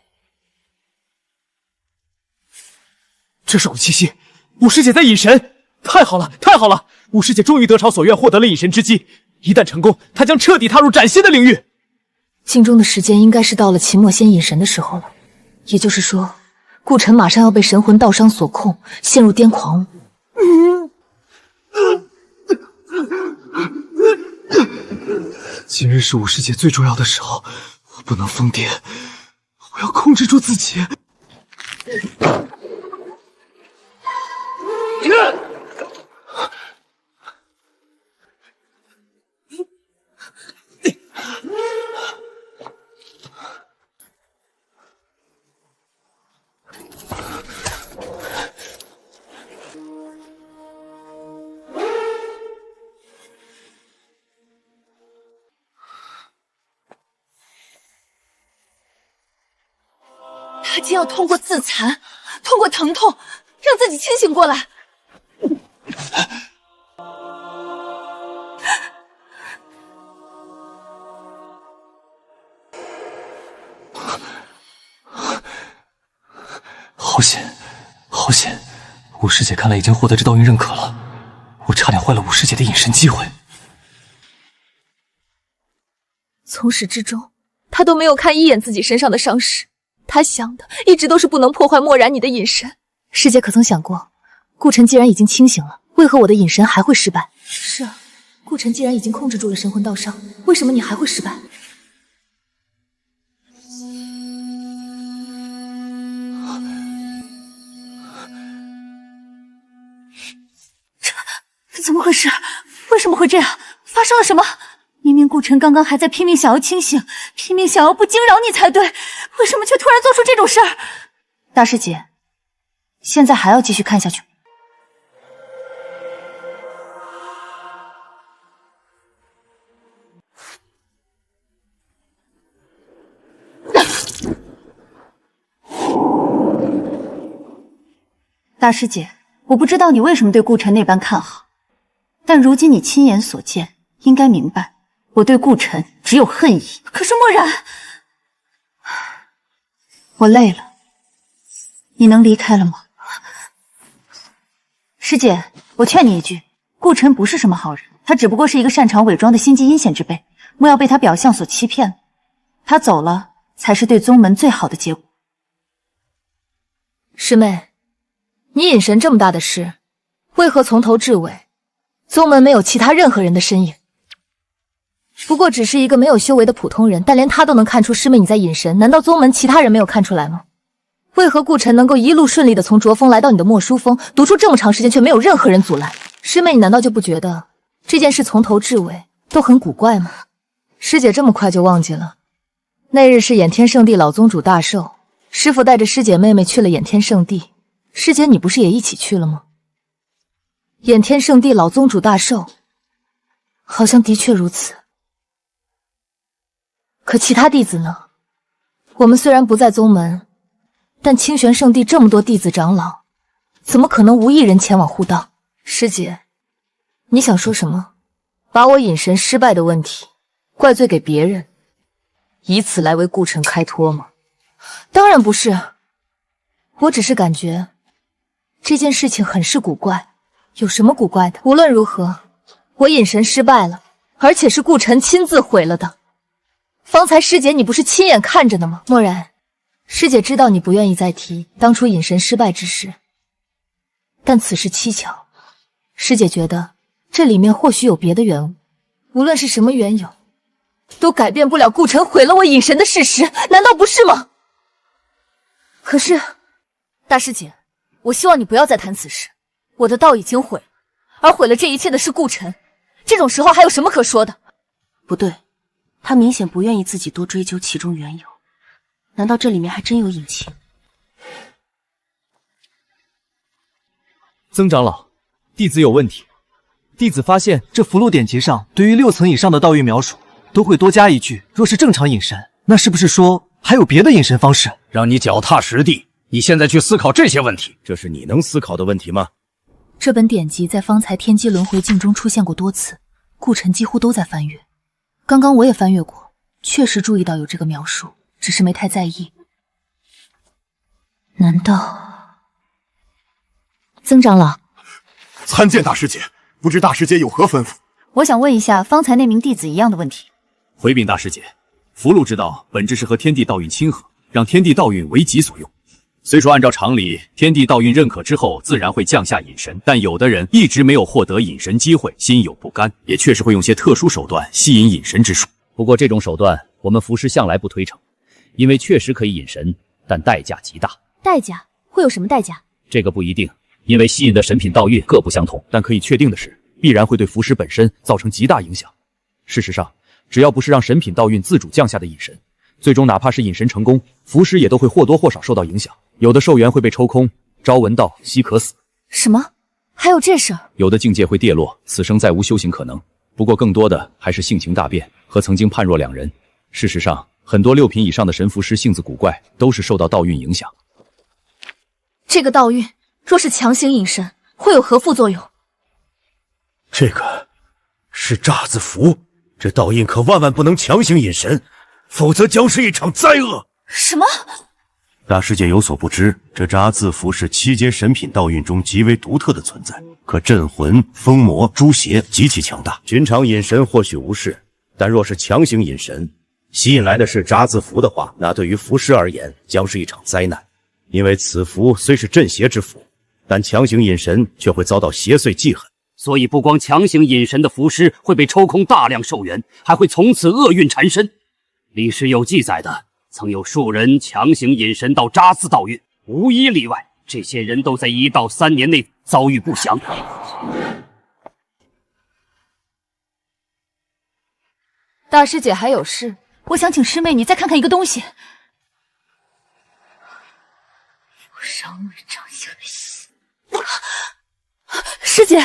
这是武七夕，武师姐在隐神，太好了，太好了！武师姐终于得偿所愿，获得了隐神之机。一旦成功，她将彻底踏入崭新的领域。镜中的时间应该是到了秦墨仙隐神的时候了，也就是说，顾晨马上要被神魂道伤所控，陷入癫狂。今日是武师姐最重要的时候，我不能疯癫，我要控制住自己。他竟要通过自残，通过疼痛，让自己清醒过来。好险，好险！武师姐看来已经获得这道运认可了，我差点坏了武师姐的隐身机会。从始至终，他都没有看一眼自己身上的伤势，他想的一直都是不能破坏墨染你的隐身。师姐可曾想过，顾晨既然已经清醒了，为何我的隐身还会失败？是啊，顾晨既然已经控制住了神魂道伤，为什么你还会失败？这怎么回事？为什么会这样？发生了什么？明明顾晨刚刚还在拼命想要清醒，拼命想要不惊扰你才对，为什么却突然做出这种事儿？大师姐，现在还要继续看下去？大师姐，我不知道你为什么对顾晨那般看好，但如今你亲眼所见，应该明白我对顾晨只有恨意。可是墨染，我累了，你能离开了吗？师姐，我劝你一句，顾晨不是什么好人，他只不过是一个擅长伪装的心机阴险之辈，莫要被他表象所欺骗了。他走了，才是对宗门最好的结果。师妹，你隐神这么大的事，为何从头至尾宗门没有其他任何人的身影？不过只是一个没有修为的普通人，但连他都能看出师妹你在隐神，难道宗门其他人没有看出来吗？为何顾晨能够一路顺利的从卓峰来到你的莫书峰，读出这么长时间却没有任何人阻拦？师妹你难道就不觉得这件事从头至尾都很古怪吗？师姐这么快就忘记了，那日是掩天圣地老宗主大寿，师父带着师姐妹妹去了掩天圣地，师姐你不是也一起去了吗？掩天圣地老宗主大寿，好像的确如此。可其他弟子呢？我们虽然不在宗门，但清玄圣地这么多弟子长老，怎么可能无一人前往护道？师姐，你想说什么？把我隐神失败的问题怪罪给别人，以此来为顾晨开脱吗？当然不是，我只是感觉这件事情很是古怪。有什么古怪的？无论如何，我隐神失败了，而且是顾晨亲自毁了的。方才师姐你不是亲眼看着的吗？漠然，师姐知道你不愿意再提当初隐神失败之事，但此事蹊跷，师姐觉得这里面或许有别的缘物，无论是什么缘由，都改变不了顾晨毁了我隐神的事实，难道不是吗？可是，大师姐，我希望你不要再谈此事。我的道已经毁了，而毁了这一切的是顾晨，这种时候还有什么可说的？不对，他明显不愿意自己多追究其中缘由，难道这里面还真有隐情？曾长老，弟子有问题。弟子发现这符箓典籍上对于6层以上的道运描述都会多加一句，若是正常隐神，那是不是说还有别的隐神方式？让你脚踏实地，你现在去思考这些问题，这是你能思考的问题吗？这本典籍在方才天机轮回镜中出现过多次，顾晨几乎都在翻阅。刚刚我也翻阅过，确实注意到有这个描述，只是没太在意。难道……曾长老，参见大师姐，不知大师姐有何吩咐？我想问一下方才那名弟子一样的问题。回禀大师姐，符箓之道本质是和天地道运亲和，让天地道运为己所用。虽说按照常理，天地道运认可之后自然会降下隐神，但有的人一直没有获得隐神机会，心有不甘，也确实会用些特殊手段吸引隐神之术。不过这种手段我们符师向来不推崇，因为确实可以隐神，但代价极大。代价会有什么代价？这个不一定，因为吸引的神品道运各不相同，但可以确定的是，必然会对符师本身造成极大影响。事实上，只要不是让神品道运自主降下的隐神，最终哪怕是隐神成功，符师也都会或多或少受到影响。有的寿元会被抽空，朝闻道，夕可死。什么？还有这事儿？有的境界会跌落，此生再无修行可能。不过更多的还是性情大变，和曾经判若两人。事实上，很多6品以上的神符师性子古怪，都是受到道运影响。这个道运若是强行隐身，会有何副作用？这个是渣子符，这烙印可万万不能强行隐神，否则将是一场灾厄。什么？大师姐有所不知，这渣字符是7阶神品道运中极为独特的存在，可镇魂、封魔、诛邪，极其强大。寻常隐神或许无事，但若是强行隐神，吸引来的是渣字符的话，那对于符师而言将是一场灾难。因为此符虽是镇邪之符，但强行隐神却会遭到邪祟记恨，所以不光强行隐神的符师会被抽空大量寿元，还会从此厄运缠身。历史有记载的，曾有数人强行隐神到渣字道运，无一例外，这些人都在1到3年内遭遇不祥。大师姐还有事，我想请师妹你再看看一个东西。师姐，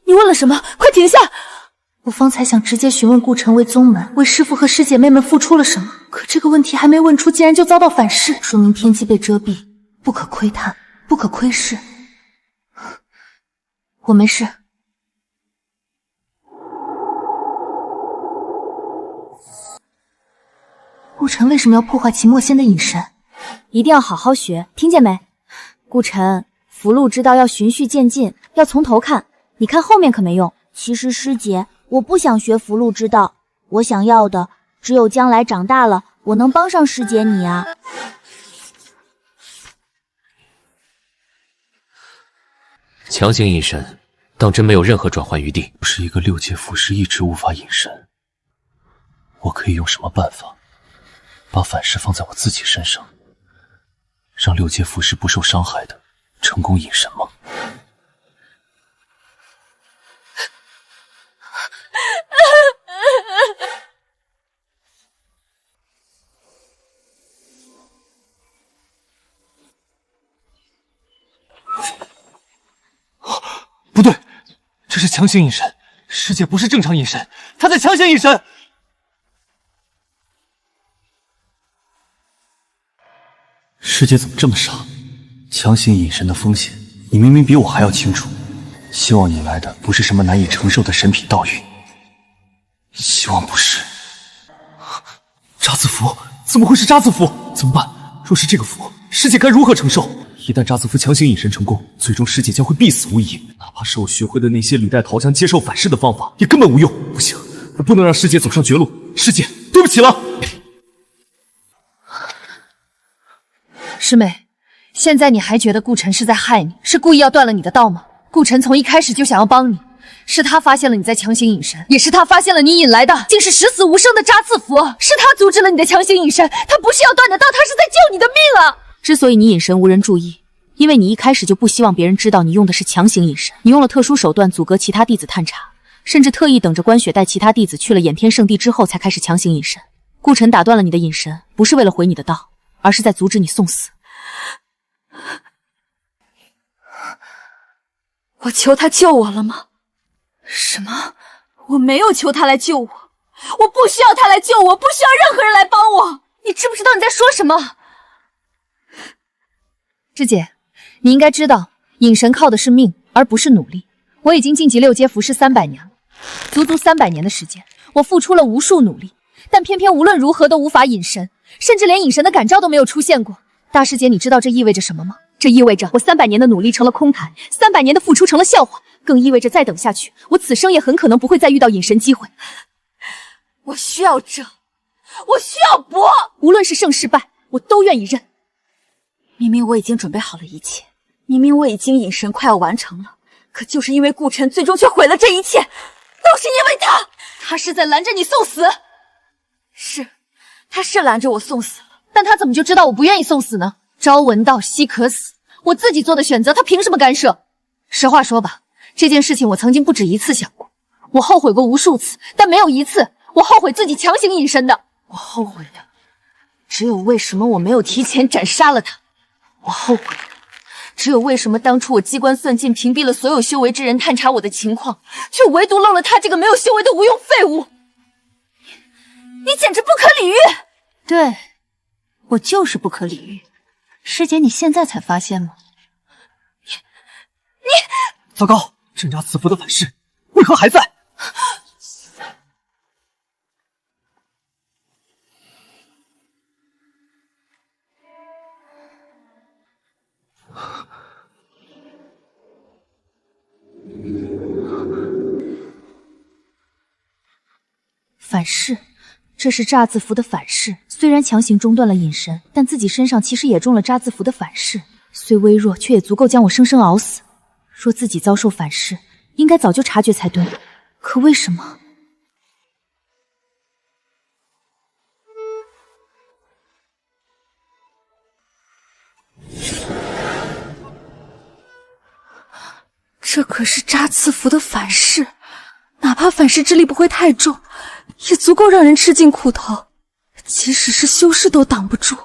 你问了什么？快停下！我方才想直接询问顾晨为宗门、为师父和师姐妹们付出了什么，可这个问题还没问出，竟然就遭到反噬，说明天机被遮蔽，不可窥探，不可窥视。我没事。顾晨为什么要破坏秦墨仙的隐神？一定要好好学，听见没？顾晨，符箓之道要循序渐进，要从头看，你看后面可没用。其实师姐，我不想学符箓之道，我想要的只有将来长大了，我能帮上师姐你啊。强行隐神，当真没有任何转换余地。是一个6阶符师一直无法隐神，我可以用什么办法把反噬放在我自己身上，让6阶符师不受伤害的成功隐神吗？不对，这是强行隐神，师姐不是正常隐神，她在强行隐神。师姐怎么这么傻？强行隐神的风险，你明明比我还要清楚。希望引来的不是什么难以承受的神品道运，希望不是。渣子符，怎么会是渣子符？怎么办？若是这个符，师姐该如何承受？一旦渣子符强行隐神成功，最终师姐将会必死无疑。哪怕是我学会的那些履带桃香接受反噬的方法，也根本无用。不行，我不能让师姐走上绝路。师姐，对不起了。师妹，现在你还觉得顾晨是在害你，是故意要断了你的道吗？顾晨从一开始就想要帮你，是他发现了你在强行隐神，也是他发现了你引来的竟是十死无生的渣字符，是他阻止了你的强行隐神，他不是要断的道，他是在救你的命啊！之所以你隐神无人注意，因为你一开始就不希望别人知道你用的是强行隐神，你用了特殊手段阻隔其他弟子探查，甚至特意等着关雪带其他弟子去了掩天圣地之后才开始强行隐神。顾晨打断了你的隐神，不是为了毁你的道，而是在阻止你送死。我求他救我了吗？什么？我没有求他来救我，我不需要他来救我，不需要任何人来帮我。你知不知道你在说什么？师姐，你应该知道，隐神靠的是命，而不是努力。我已经晋级6阶符师300年了，足足300年的时间，我付出了无数努力，但偏偏无论如何都无法隐神，甚至连隐神的感召都没有出现过。大师姐，你知道这意味着什么吗？这意味着我300年的努力成了空谈，300年的付出成了笑话，更意味着再等下去，我此生也很可能不会再遇到隐神机会。我需要争，我需要搏，无论是胜是败，我都愿意认。明明我已经准备好了一切，明明我已经隐神快要完成了，可就是因为顾晨最终却毁了这一切，都是因为他，他是在拦着你送死。是，他是拦着我送死了，但他怎么就知道我不愿意送死呢？朝闻道，夕可死，我自己做的选择，他凭什么干涉？实话说吧，这件事情我曾经不止一次想过，我后悔过无数次，但没有一次我后悔自己强行隐身的。我后悔的只有为什么我没有提前斩杀了他，我后悔的只有为什么当初我机关算尽，屏蔽了所有修为之人探查我的情况，却唯独漏了他这个没有修为的无用废物。你简直不可理喻！对，我就是不可理喻。师姐，你现在才发现吗？糟糕，镇压此符的反噬为何还在？反噬，这是炸字符的反噬。虽然强行中断了隐神，但自己身上其实也中了炸字符的反噬，虽微弱，却也足够将我生生熬死。若自己遭受反噬，应该早就察觉才对。可为什么？这可是扎刺符的反噬，哪怕反噬之力不会太重，也足够让人吃尽苦头。即使是修士都挡不住，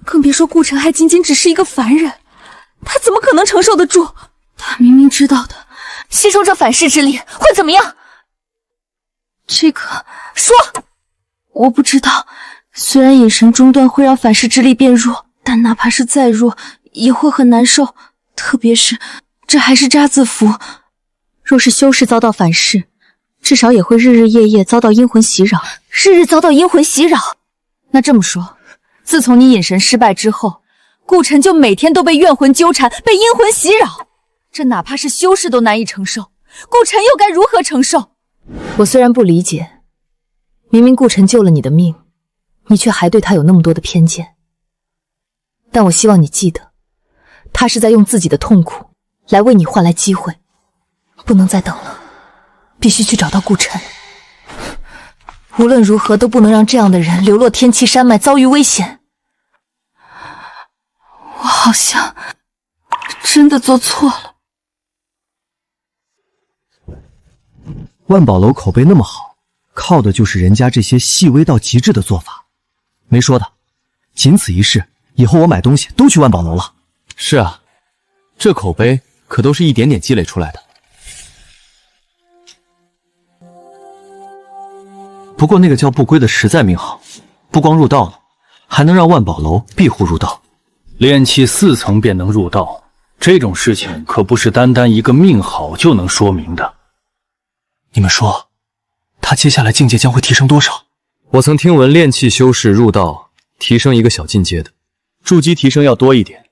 更别说顾城还仅仅只是一个凡人，他怎么可能承受得住？他明明知道的，吸收这反噬之力会怎么样？这个说，我不知道。虽然隐神中断会让反噬之力变弱，但哪怕是再弱，也会很难受。特别是这还是扎字符，若是修士遭到反噬，至少也会日日夜夜遭到阴魂袭扰。日日遭到阴魂袭扰？那这么说，自从你隐神失败之后，顾晨就每天都被怨魂纠缠，被阴魂袭扰。这哪怕是修士都难以承受，顾晨又该如何承受？我虽然不理解，明明顾晨救了你的命，你却还对他有那么多的偏见。但我希望你记得，他是在用自己的痛苦来为你换来机会。不能再等了，必须去找到顾晨。无论如何都不能让这样的人流落天齐山脉，遭遇危险。我好像真的做错了。万宝楼口碑那么好，靠的就是人家这些细微到极致的做法。没说的，仅此一试，以后我买东西都去万宝楼了。是啊，这口碑可都是一点点积累出来的。不过那个叫不归的实在命好，不光入道了，还能让万宝楼庇护入道。炼气4层便能入道，这种事情可不是单单一个命好就能说明的。你们说，他接下来境界将会提升多少？我曾听闻炼气修士入道提升一个小境界的，筑基提升要多一点。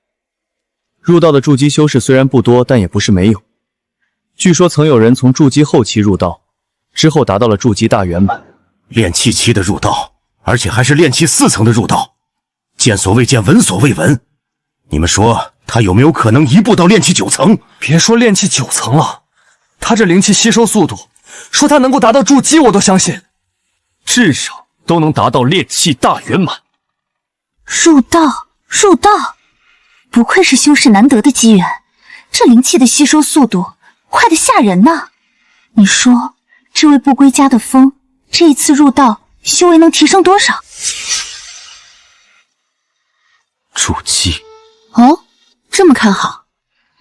入道的筑基修士虽然不多，但也不是没有。据说曾有人从筑基后期入道，之后达到了筑基大圆满。炼气7的入道，而且还是炼气4层的入道，见所未见，闻所未闻。你们说他有没有可能一步到炼气9层？别说炼气9层了，他这灵气吸收速度，说他能够达到筑基我都相信，至少都能达到炼气大圆满。入道，不愧是修士难得的机缘，这灵气的吸收速度快得吓人呐！你说，这位不归家的风，这一次入道修为能提升多少？筑基哦，这么看好？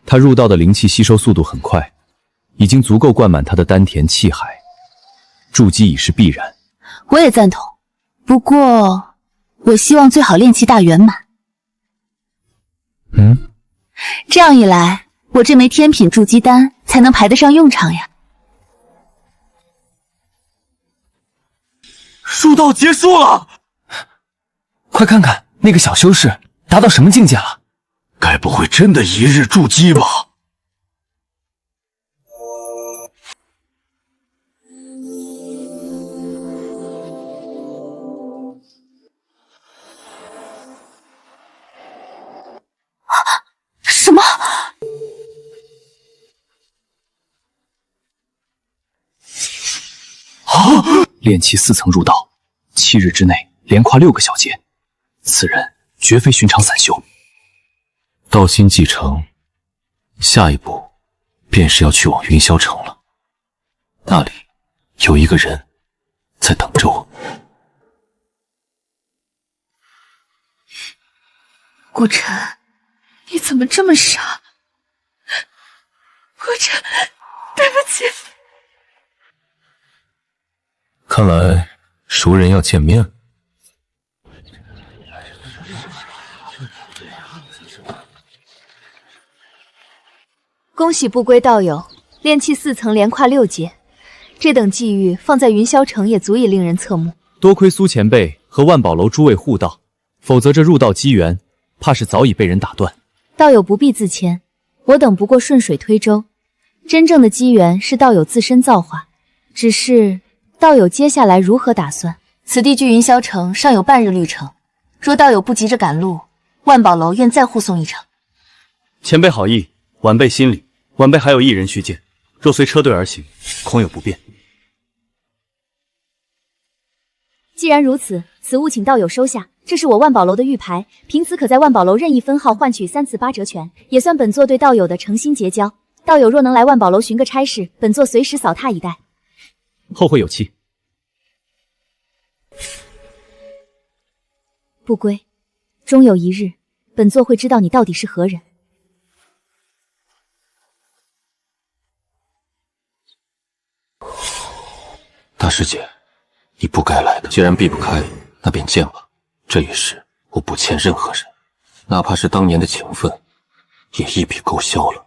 他入道的灵气吸收速度很快，已经足够灌满他的丹田气海，筑基已是必然。我也赞同，不过我希望最好炼气大圆满。这样一来，我这枚天品筑基丹才能排得上用场呀。入道结束了，快看看那个小修士达到什么境界了？该不会真的一日筑基吧？什么？炼气4层入道，7日之内连跨6个小节，此人绝非寻常散修。道心继承，下一步便是要去往云霄城了。那里有一个人在等着我。顾晨，你怎么这么傻？顾晨，对不起。看来熟人要见面。恭喜不归道友炼气4层，连跨6阶，这等际遇放在云霄城也足以令人侧目。多亏苏前辈和万宝楼诸位护道，否则这入道机缘，怕是早已被人打断。道友不必自谦，我等不过顺水推舟。真正的机缘是道友自身造化，只是道友接下来如何打算？此地距云霄城尚有半日旅程，若道友不急着赶路，万宝楼愿再护送一程。前辈好意，晚辈心领。晚辈还有一人需见，若随车队而行，恐有不便。既然如此，此物请道友收下。这是我万宝楼的玉牌，凭此可在万宝楼任意分号换取3次8折权，也算本座对道友的诚心结交。道友若能来万宝楼寻个差事，本座随时扫榻以待。后会有期。不归，终有一日，本座会知道你到底是何人。大师姐，你不该来的。既然避不开，那便见吧。这一世我不欠任何人，哪怕是当年的情分，也一笔勾销了。